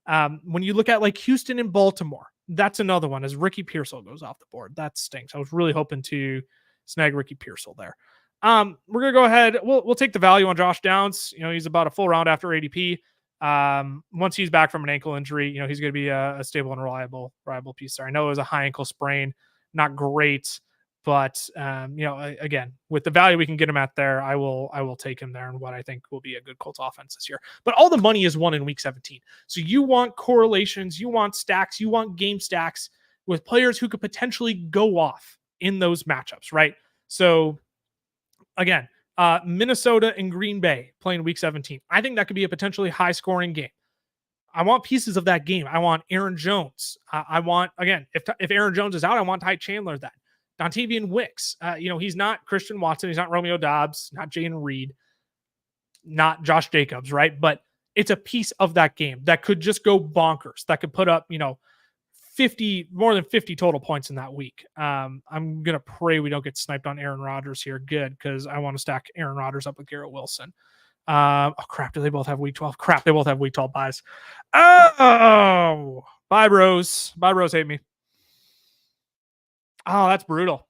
When you look at like Houston and Baltimore, that's another one as Ricky Pearsall goes off the board. That stinks. I was really hoping to snag Ricky Pearsall there. We're going to go ahead. We'll take the value on Josh Downs. He's about a full round after ADP. Once he's back from an ankle injury, he's going to be a stable and reliable piece there. I know it was a high ankle sprain, not great, but again, with the value we can get him at there, I will take him there and what I think will be a good Colts offense this year. But all the money is won in week 17. So you want correlations, you want stacks, you want game stacks with players who could potentially go off in those matchups, right? So again, Minnesota and Green Bay playing week 17. I think that could be a potentially high scoring game. I want pieces of that game. I want Aaron Jones. I want, again, if Aaron Jones is out, I want Ty Chandler then. Dontavian Wicks. He's not Christian Watson. He's not Romeo Doubs, not Jayden Reed, not Josh Jacobs, right? But it's a piece of that game that could just go bonkers, that could put up, more than 50 total points in that week. I'm going to pray we don't get sniped on Aaron Rodgers here. Good, because I want to stack Aaron Rodgers up with Garrett Wilson. Oh, crap. Do they both have week 12? Crap, they both have week 12 buys. Oh, bye, bros. Bye, bros hate me. Oh, that's brutal.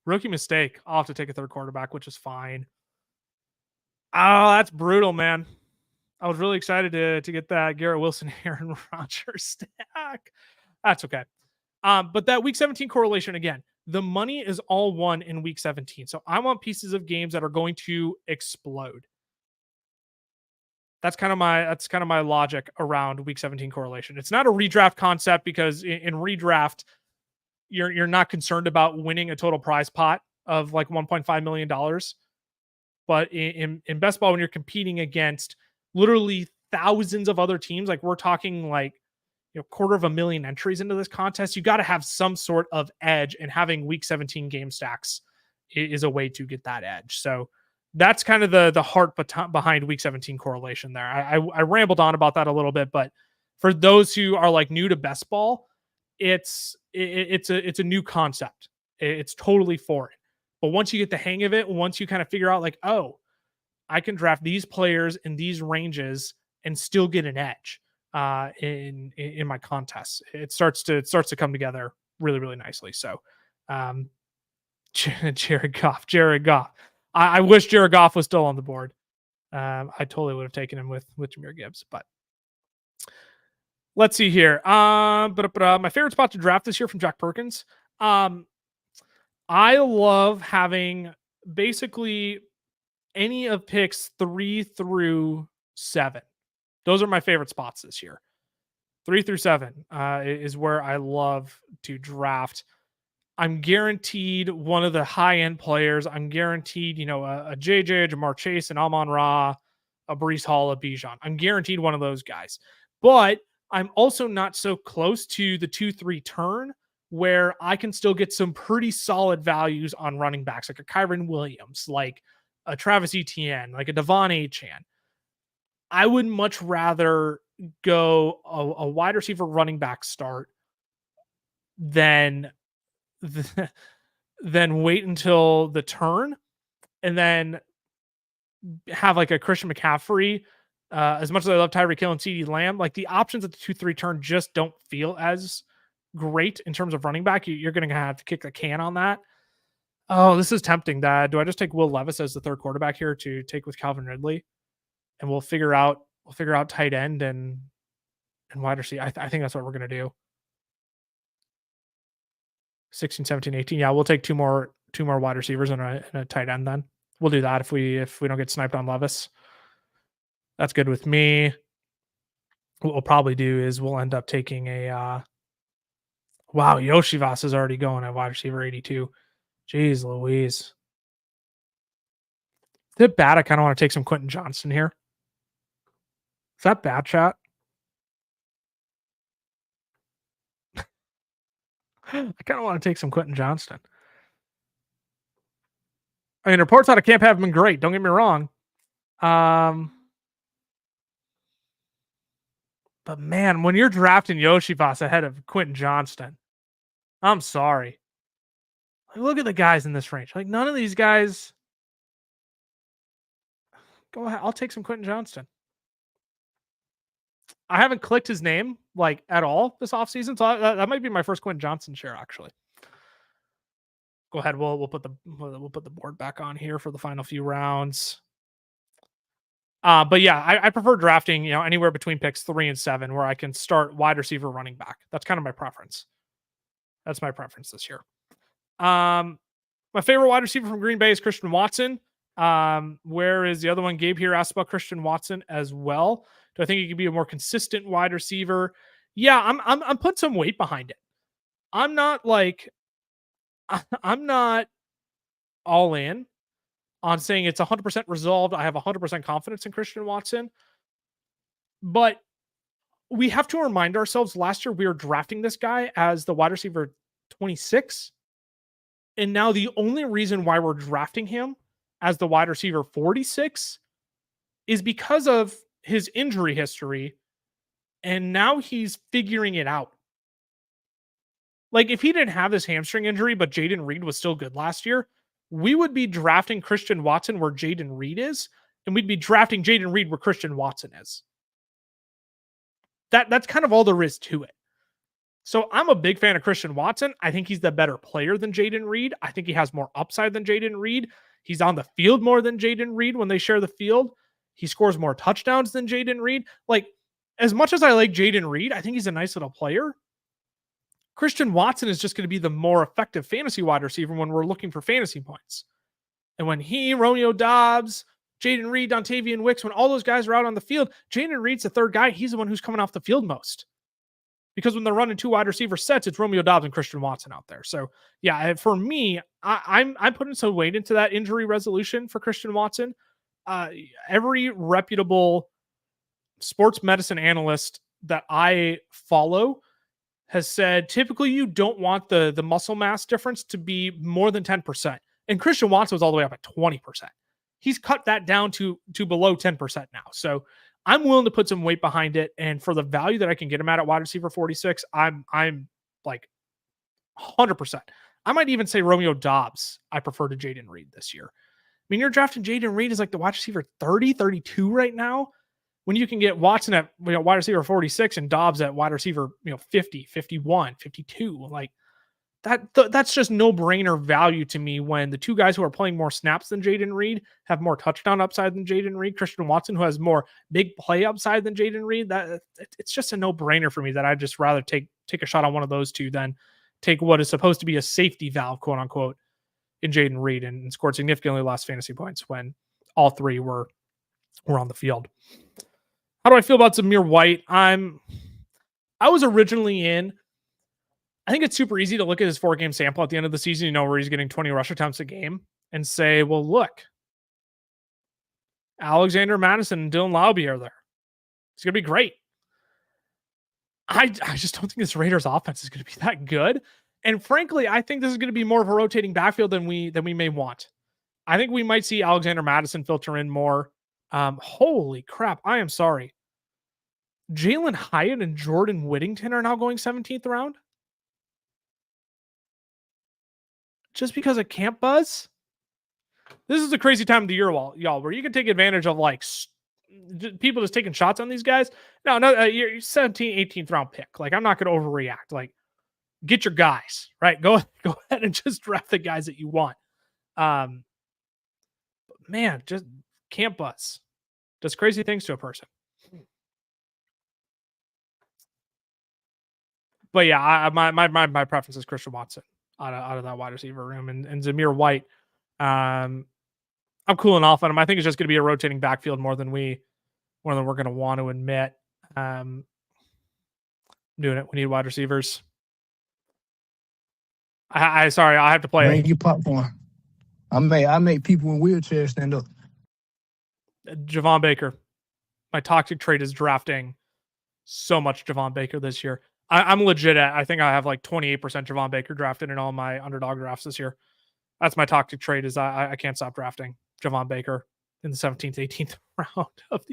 Rookie mistake. I'll have to take a third quarterback, which is fine. Oh, that's brutal, man. I was really excited to get that Garrett Wilson, Aaron Rodgers stack. That's okay. But that week 17 correlation, again, the money is all won in week 17. So I want pieces of games that are going to explode. That's kind of my logic around week 17 correlation. It's not a redraft concept because in redraft, you're not concerned about winning a total prize pot of like $1.5 million. But in best ball, when you're competing against literally thousands of other teams, like we're talking like, 250,000 entries into this contest, you got to have some sort of edge, and having week 17 game stacks is a way to get that edge. So that's kind of the heart behind week 17 correlation there. I rambled on about that a little bit, but for those who are like new to best ball, it's a new concept. It's totally foreign. But once you get the hang of it, once you kind of figure out like, oh, I can draft these players in these ranges and still get an edge in my contests, it starts to come together really, really nicely. So Jared Goff. I wish Jared Goff was still on the board. I totally would have taken him with Jahmyr Gibbs, but let's see here. My favorite spot to draft this year from Jack Perkins. I love having basically any of picks 3 through 7. Those are my favorite spots this year. 3 through 7 is where I love to draft. I'm guaranteed one of the high-end players. I'm guaranteed, a JJ, a Jamar Chase, an Amon-Ra, a Breece Hall, a Bijan. I'm guaranteed one of those guys. But I'm also not so close to the 2-3 turn where I can still get some pretty solid values on running backs, like a Kyron Williams, like a Travis Etienne, like a Devon Achane. I would much rather go a wide receiver running back start than wait until the turn and then have like a Christian McCaffrey. As much as I love Tyreek Hill and CeeDee Lamb, like the options at the 2-3 turn just don't feel as great in terms of running back. You're going to have to kick the can on that. Oh, this is tempting. That do I just take Will Levis as the third quarterback here to take with Calvin Ridley, and we'll figure out tight end and wide receiver. I think that's what we're going to do. 16, 17, 18. Yeah, we'll take two more wide receivers and a tight end then. We'll do that if we don't get sniped on Levis. That's good with me. What we'll probably do is we'll end up taking a wow, Yoshivas is already going at wide receiver 82. Jeez Louise. Is it bad? I kind of want to take some Quentin Johnston here. Is that bad, chat? I kind of want to take some Quentin Johnston. I mean, reports out of camp have been great. Don't get me wrong. But man, when you're drafting Yoshivas ahead of Quentin Johnston, I'm sorry. Look at the guys in this range. Like none of these guys. Go ahead. I'll take some Quentin Johnston. I haven't clicked his name like at all this offseason, so that might be my first Quentin Johnston share actually. Go ahead. We'll put the board back on here for the final few rounds. But yeah, I prefer drafting, anywhere between picks 3 and 7 where I can start wide receiver, running back. That's kind of my preference. That's my preference this year. My favorite wide receiver from Green Bay is Christian Watson. Where is the other one? Gabe here asked about Christian Watson as well. Do I think he could be a more consistent wide receiver? Yeah, I'm putting some weight behind it. I'm not all in on saying it's 100% resolved. I have 100% confidence in Christian Watson. But we have to remind ourselves last year we were drafting this guy as the wide receiver 26. And now the only reason why we're drafting him as the wide receiver 46 is because of his injury history. And now he's figuring it out. Like if he didn't have this hamstring injury, but Jayden Reed was still good last year, we would be drafting Christian Watson where Jayden Reed is, and we'd be drafting Jayden Reed where Christian Watson is. That's kind of all there is to it. So I'm a big fan of Christian Watson. I think he's the better player than Jayden Reed. I think he has more upside than Jayden Reed. He's on the field more than Jayden Reed when they share the field. He scores more touchdowns than Jayden Reed. Like, as much as I like Jayden Reed, I think he's a nice little player. Christian Watson is just going to be the more effective fantasy wide receiver when we're looking for fantasy points. And when Romeo Doubs, Jayden Reed, Dontavian Wicks, when all those guys are out on the field, Jayden Reed's the third guy. He's the one who's coming off the field most. Because when they're running 2 wide receiver sets, it's Romeo Doubs and Christian Watson out there. So, yeah, for me, I'm putting some weight into that injury resolution for Christian Watson. Every reputable sports medicine analyst that I follow has said typically you don't want the muscle mass difference to be more than 10%. And Christian Watson was all the way up at 20%. He's cut that down to below 10% now. So I'm willing to put some weight behind it. And for the value that I can get him at wide receiver 46, I'm like 100%. I might even say Romeo Doubs I prefer to Jayden Reed this year. I mean, you're drafting Jayden Reed as like the wide receiver 30, 32 right now, when you can get Watson at wide receiver 46 and Doubs at wide receiver 50, 51, 52. Like that's just no brainer value to me when the two guys who are playing more snaps than Jaden Reed have more touchdown upside than Jaden Reed. Christian Watson, who has more big play upside than Jaden Reed. It's just a no brainer for me that I'd just rather take a shot on one of those two than take what is supposed to be a safety valve, quote unquote, in Jaden Reed, and scored significantly less fantasy points when all three were on the field. How do I feel about Zamir White? I was originally in. I think it's super easy to look at his 4-game sample at the end of the season, where he's getting 20 rush attempts a game, and say, well, look, Alexander Madison and Dylan Laube are there. It's going to be great. I just don't think this Raiders offense is going to be that good. And frankly, I think this is going to be more of a rotating backfield than we may want. I think we might see Alexander Madison filter in more. Holy crap. I am sorry. Jalen Hyatt and Jordan Whittington are now going 17th round. Just because of camp buzz? This is a crazy time of the year, y'all, where you can take advantage of people just taking shots on these guys. No, you're 17th, 18th round pick. Like, I'm not going to overreact. Like, get your guys, right? Go ahead and just draft the guys that you want. But man, just camp buzz does crazy things to a person. But yeah, my preference is Christian Watson out of that wide receiver room, and Zamir White. I'm cooling off on him. I think it's just going to be a rotating backfield more than we're going to want to admit. I'm doing it. We need wide receivers. Sorry, I have to play. Bring your popcorn. I make people in wheelchairs stand up. Javon Baker. My toxic trade is drafting so much Javon Baker this year. I'm legit at, I think I have like 28% Javon Baker drafted in all my underdog drafts this year. That's my toxic trade, is I can't stop drafting Javon Baker in the 17th, 18th round of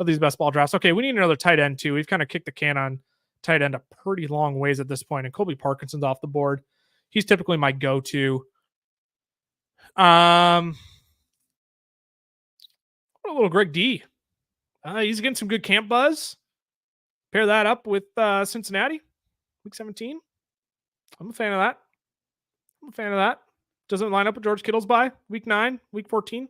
these best ball drafts. Okay, we need another tight end too. We've kind of kicked the can on tight end a pretty long ways at this point, and Colby Parkinson's off the board. He's typically my go-to. A little Greg D. He's getting some good camp buzz. Pair that up with Cincinnati, week 17. I'm a fan of that. Doesn't line up with George Kittle's bye, week 9, week 14.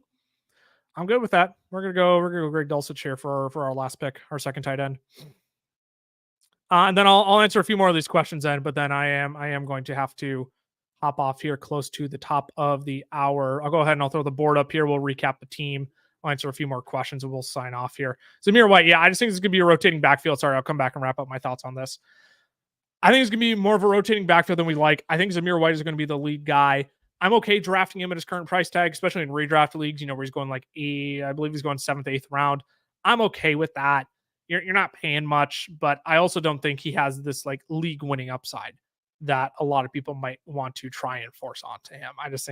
I'm good with that. We're gonna go Greg Dulcich here for our last pick, our second tight end. And then I'll answer a few more of these questions then, but then I am going to have to hop off here close to the top of the hour. I'll go ahead and I'll throw the board up here. We'll recap the team. I'll answer a few more questions and we'll sign off here. Zamir White, yeah, I just think it's going to be a rotating backfield. Sorry, I'll come back and wrap up my thoughts on this. I think it's going to be more of a rotating backfield than we like. I think Zamir White is going to be the lead guy. I'm okay drafting him at his current price tag, especially in redraft leagues, where he's going I believe he's going 7th, 8th round. I'm okay with that. You're not paying much, but I also don't think he has this like league winning upside that a lot of people might want to try and force onto him. I just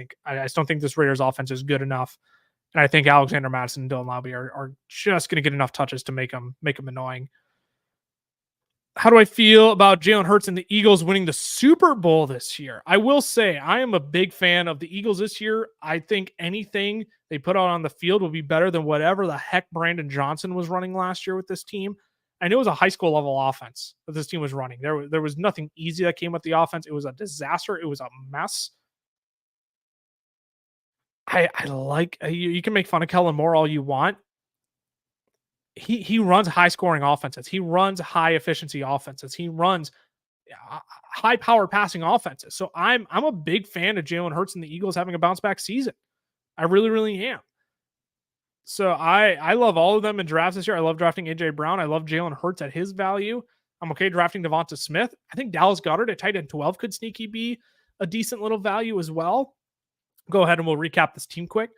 don't think this Raiders offense is good enough. And I think Alexander Madison and Dylan Laube are just going to get enough touches to make them annoying. How do I feel about Jalen Hurts and the Eagles winning the Super Bowl this year? I will say I am a big fan of the Eagles this year. I think anything they put out on the field will be better than whatever the heck Brandon Johnson was running last year with this team. And it was a high school level offense that this team was running. There was nothing easy that came with the offense. It was a disaster. It was a mess. I like, you can make fun of Kellen Moore all you want. He runs high scoring offenses. He runs high efficiency offenses. He runs high power passing offenses. So I'm a big fan of Jalen Hurts and the Eagles having a bounce back season. I really, really am. So I love all of them in drafts this year. I love drafting AJ Brown. I love Jalen Hurts at his value. I'm okay drafting Devonta Smith. I think Dallas Goedert at tight end 12 could sneaky be a decent little value as well. Go ahead and we'll recap this team quick.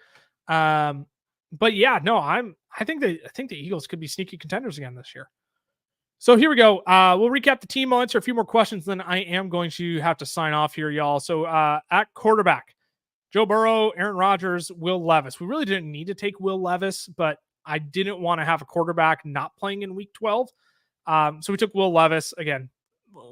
But yeah, no, I think the Eagles could be sneaky contenders again this year. So here we go. We'll recap the team. I'll answer a few more questions. Then I am going to have to sign off here, y'all. So at quarterback, Joe Burrow, Aaron Rodgers, Will Levis. We really didn't need to take Will Levis, but I didn't want to have a quarterback not playing in week 12. So we took Will Levis again,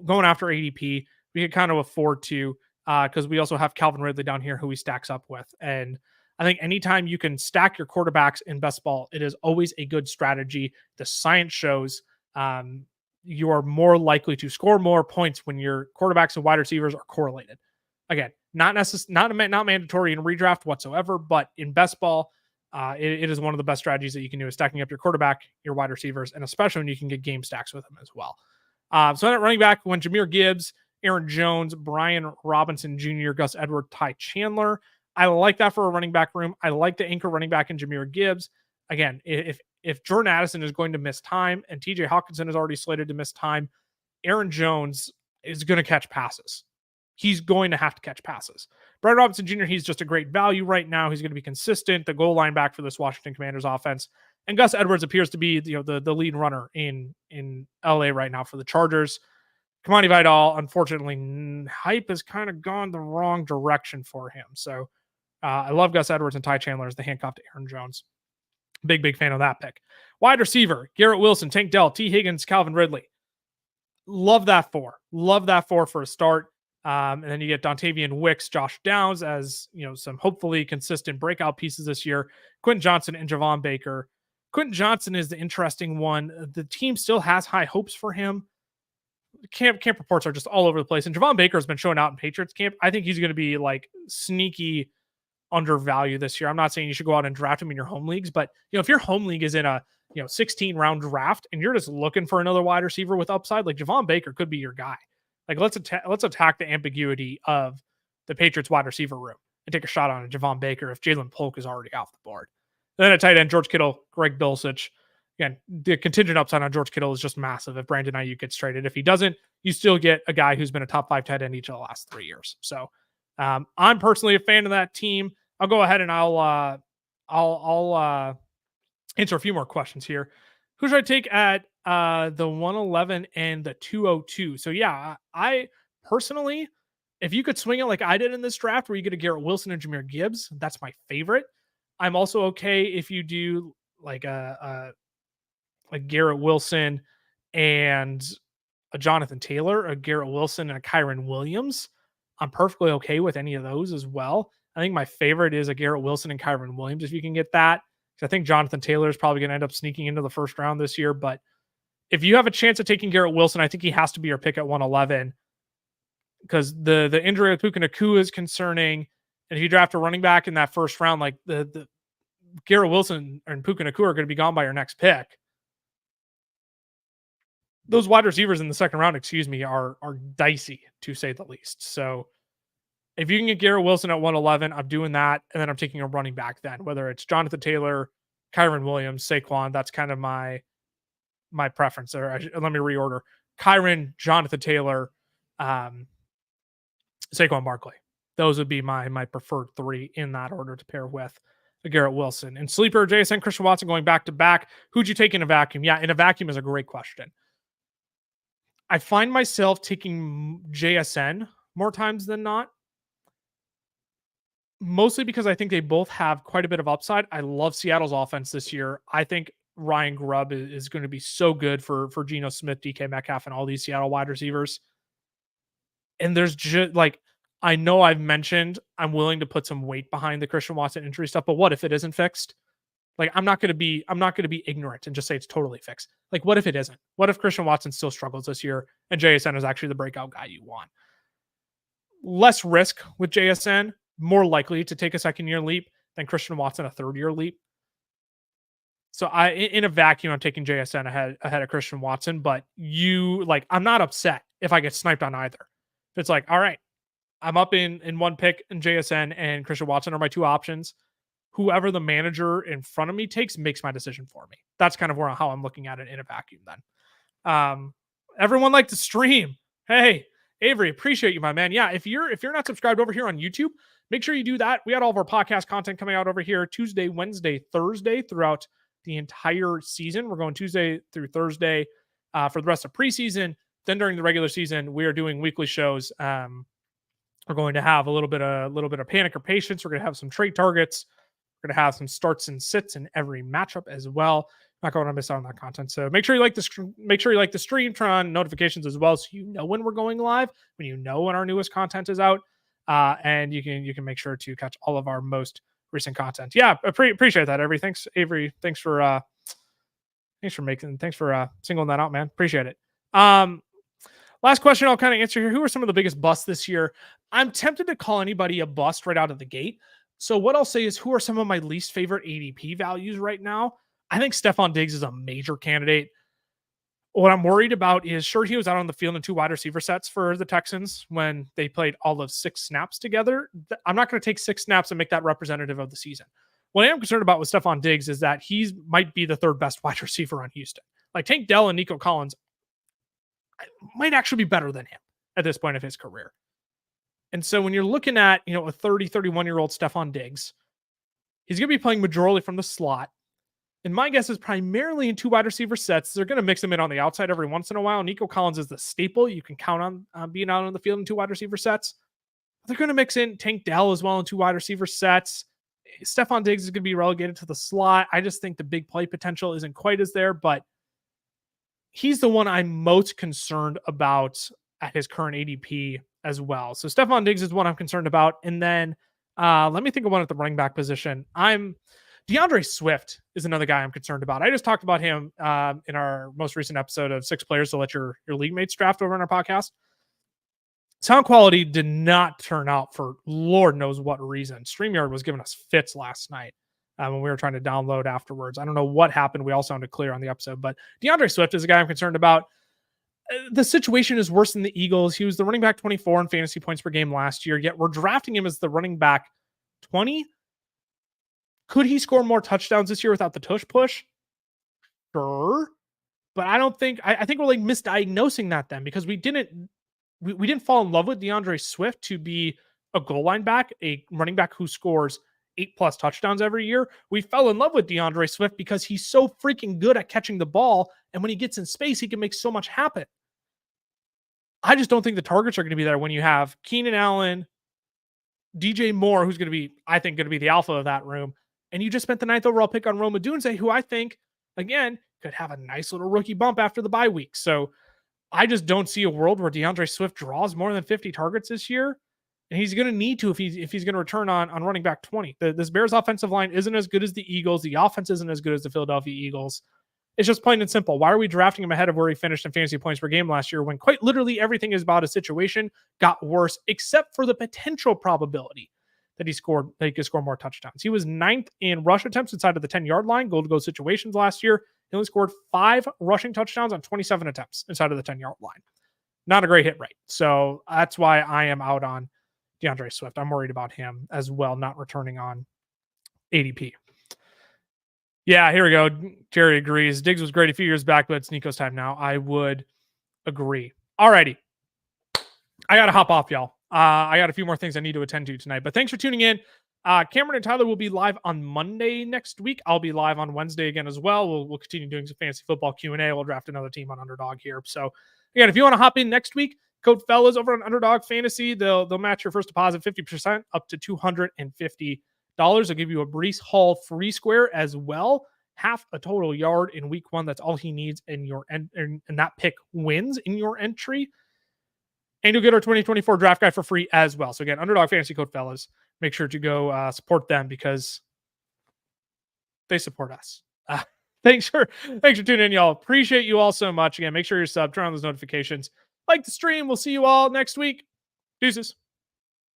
going after ADP. We could kind of afford to, because we also have Calvin Ridley down here who he stacks up with. And I think anytime you can stack your quarterbacks in best ball, it is always a good strategy. The science shows you are more likely to score more points when your quarterbacks and wide receivers are correlated. Again, not mandatory in redraft whatsoever, but in best ball, it is one of the best strategies that you can do is stacking up your quarterback, your wide receivers, and especially when you can get game stacks with them as well. So at running back, when Jahmyr Gibbs, Aaron Jones, Brian Robinson Jr., Gus Edwards, Ty Chandler. I like that for a running back room. I like the anchor running back in Jahmyr Gibbs. Again, if Jordan Addison is going to miss time and TJ Hawkinson is already slated to miss time, Aaron Jones is going to catch passes. He's going to have to catch passes. Brian Robinson Jr., he's just a great value right now. He's going to be consistent, the goal line back for this Washington Commanders offense. And Gus Edwards appears to be the lead runner in LA right now for the Chargers. Kamani Vidal, unfortunately, hype has kind of gone the wrong direction for him. So I love Gus Edwards and Ty Chandler as the handcuff to Aaron Jones. Big fan of that pick. Wide receiver, Garrett Wilson, Tank Dell, T. Higgins, Calvin Ridley. Love that four. Love that four for a start. And then you get Dontavian Wicks, Josh Downs as some hopefully consistent breakout pieces this year. Quentin Johnson and Javon Baker. Quentin Johnson is the interesting one. The team still has high hopes for him. Camp reports are just all over the place. And Javon Baker has been showing out in Patriots camp. I think he's going to be like sneaky undervalued this year. I'm not saying you should go out and draft him in your home leagues, but if your home league is in a 16 round draft and you're just looking for another wide receiver with upside, like Javon Baker could be your guy. Like let's attack the ambiguity of the Patriots wide receiver room and take a shot on a Javon Baker if Jalen Polk is already off the board. Then at tight end, George Kittle, Greg Dulcich. Again, the contingent upside on George Kittle is just massive if Brandon Ayuk gets traded. If he doesn't, you still get a guy who's been a top 5 tight end each of the last 3 years. So I'm personally a fan of that team. I'll go ahead and I'll answer a few more questions here. Who should I take at the 111 and the 202? So yeah, I personally, if you could swing it like I did in this draft where you get a Garrett Wilson and Jahmyr Gibbs, that's my favorite. I'm also okay if you do like Garrett Wilson and a Jonathan Taylor, a Garrett Wilson and a Kyren Williams. I'm perfectly okay with any of those as well. I think my favorite is a Garrett Wilson and Kyren Williams if you can get that. I think Jonathan Taylor is probably going to end up sneaking into the first round this year. But if you have a chance of taking Garrett Wilson, I think he has to be your pick at 111 because the injury with Puka Nacua is concerning. And if you draft a running back in that first round, like the Garrett Wilson and Puka Nacua are going to be gone by your next pick. Those wide receivers in the second round, are dicey to say the least. So if you can get Garrett Wilson at 111, I'm doing that. And then I'm taking a running back then, whether it's Jonathan Taylor, Kyren Williams, Saquon. That's kind of my preference there. Let me reorder. Kyren, Jonathan Taylor, Saquon Barkley. Those would be my preferred 3 in that order to pair with a Garrett Wilson. And sleeper, JSN, Christian Watson going back to back. Who'd you take in a vacuum? Yeah, in a vacuum is a great question. I find myself taking JSN more times than not. Mostly because I think they both have quite a bit of upside. I love Seattle's offense this year. I think Ryan Grubb is going to be so good for Geno Smith, DK Metcalf, and all these Seattle wide receivers. And there's just I know I've mentioned I'm willing to put some weight behind the Christian Watson injury stuff, but what if it isn't fixed? Like I'm not going to be ignorant and just say it's totally fixed. Like what if it isn't? What if Christian Watson still struggles this year and JSN is actually the breakout guy you want? Less risk with JSN, more likely to take a second-year leap than Christian Watson a third-year leap. So in a vacuum, I'm taking JSN ahead of Christian Watson, but I'm not upset if I get sniped on either. If it's like, all right, I'm up in one pick and JSN and Christian Watson are my 2 options. Whoever the manager in front of me takes makes my decision for me. That's kind of how I'm looking at it in a vacuum then. Everyone liked to stream. Hey, Avery, appreciate you, my man. Yeah, if you're not subscribed over here on YouTube, make sure you do that. We had all of our podcast content coming out over here Tuesday, Wednesday, Thursday throughout the entire season. We're going Tuesday through Thursday for the rest of preseason. Then during the regular season, we are doing weekly shows. We're going to have a little bit of panic or patience. We're going to have some trade targets. We're going to have some starts and sits in every matchup as well. Not going to miss out on that content. So make sure you like the stream, turn on notifications as well, so you know when we're going live, when you know when our newest content is out, and you can make sure to catch all of our most recent content. Yeah, appreciate that, Avery. Thanks, Avery. Thanks for singling that out, man. Appreciate it. Last question I'll kind of answer here. Who are some of the biggest busts this year? I'm tempted to call anybody a bust right out of the gate. So what I'll say is, who are some of my least favorite ADP values right now? I think Stephon Diggs is a major candidate. What I'm worried about is, sure, he was out on the field in 2 wide receiver sets for the Texans when they played all of 6 snaps together. I'm not going to take 6 snaps and make that representative of the season. What I am concerned about with Stephon Diggs is that he might be the 3rd best wide receiver on Houston. Like Tank Dell and Nico Collins might actually be better than him at this point of his career. And so when you're looking at, a 30, 31-year-old Stephon Diggs, he's going to be playing majorly from the slot. And my guess is primarily in 2 wide receiver sets. They're going to mix him in on the outside every once in a while. Nico Collins is the staple. You can count on being out on the field in 2 wide receiver sets. They're going to mix in Tank Dell as well in 2 wide receiver sets. Stephon Diggs is going to be relegated to the slot. I just think the big play potential isn't quite as there, but he's the one I'm most concerned about at his current ADP as well. So Stephon Diggs is one I'm concerned about. And then let me think of one at the running back position. DeAndre Swift is another guy I'm concerned about. I just talked about him in our most recent episode of 6 players to let your league mates draft over on our podcast. Sound quality did not turn out for Lord knows what reason. StreamYard was giving us fits last night when we were trying to download afterwards. I don't know what happened. We all sounded clear on the episode, but DeAndre Swift is a guy I'm concerned about. The situation is worse than the Eagles. He was the running back 24 in fantasy points per game last year, yet we're drafting him as the running back 20. Could he score more touchdowns this year without the tush push? Sure. But I don't think, I think we're like misdiagnosing that then, because we didn't fall in love with DeAndre Swift to be a goal line back, a running back who scores 8+ touchdowns every year. We fell in love with DeAndre Swift because he's so freaking good at catching the ball. And when he gets in space, he can make so much happen. I just don't think the targets are going to be there when you have Keenan Allen, DJ Moore, who's going to be, I think, going to be the alpha of that room. And you just spent the 9th overall pick on Rome Odunze, who I think, again, could have a nice little rookie bump after the bye week. So I just don't see a world where DeAndre Swift draws more than 50 targets this year. And he's going to need to if he's going to return on running back 20. This Bears offensive line isn't as good as the Eagles. The offense isn't as good as the Philadelphia Eagles. It's just plain and simple. Why are we drafting him ahead of where he finished in fantasy points per game last year when quite literally everything is about a situation got worse, except for the potential probability that he could score more touchdowns. He was 9th in rush attempts inside of the 10-yard line, goal-to-goal situations last year. He only scored 5 rushing touchdowns on 27 attempts inside of the 10-yard line. Not a great hit rate. So that's why I am out on DeAndre Swift. I'm worried about him as well, not returning on ADP. Yeah, here we go. Jerry agrees. Diggs was great a few years back, but it's Nico's time now. I would agree. Alrighty. I got to hop off, y'all. I got a few more things I need to attend to tonight, but thanks for tuning in. Cameron and Tyler will be live on Monday next week. I'll be live on Wednesday again as well. We'll continue doing some fantasy football Q&A. We'll draft another team on Underdog here. So again, if you want to hop in next week, code fellas over on Underdog Fantasy. They'll match your first deposit 50% up to $250. They'll give you a Breece Hall free square as well. Half a total yard in week 1. That's all he needs, and that pick wins in your entry. And you'll get our 2024 draft guide for free as well. So again, Underdog Fantasy code fellas. Make sure to go support them because they support us. Thanks for tuning in, y'all. Appreciate you all so much. Again, make sure you're subbed, turn on those notifications. Like the stream. We'll see you all next week. Deuces.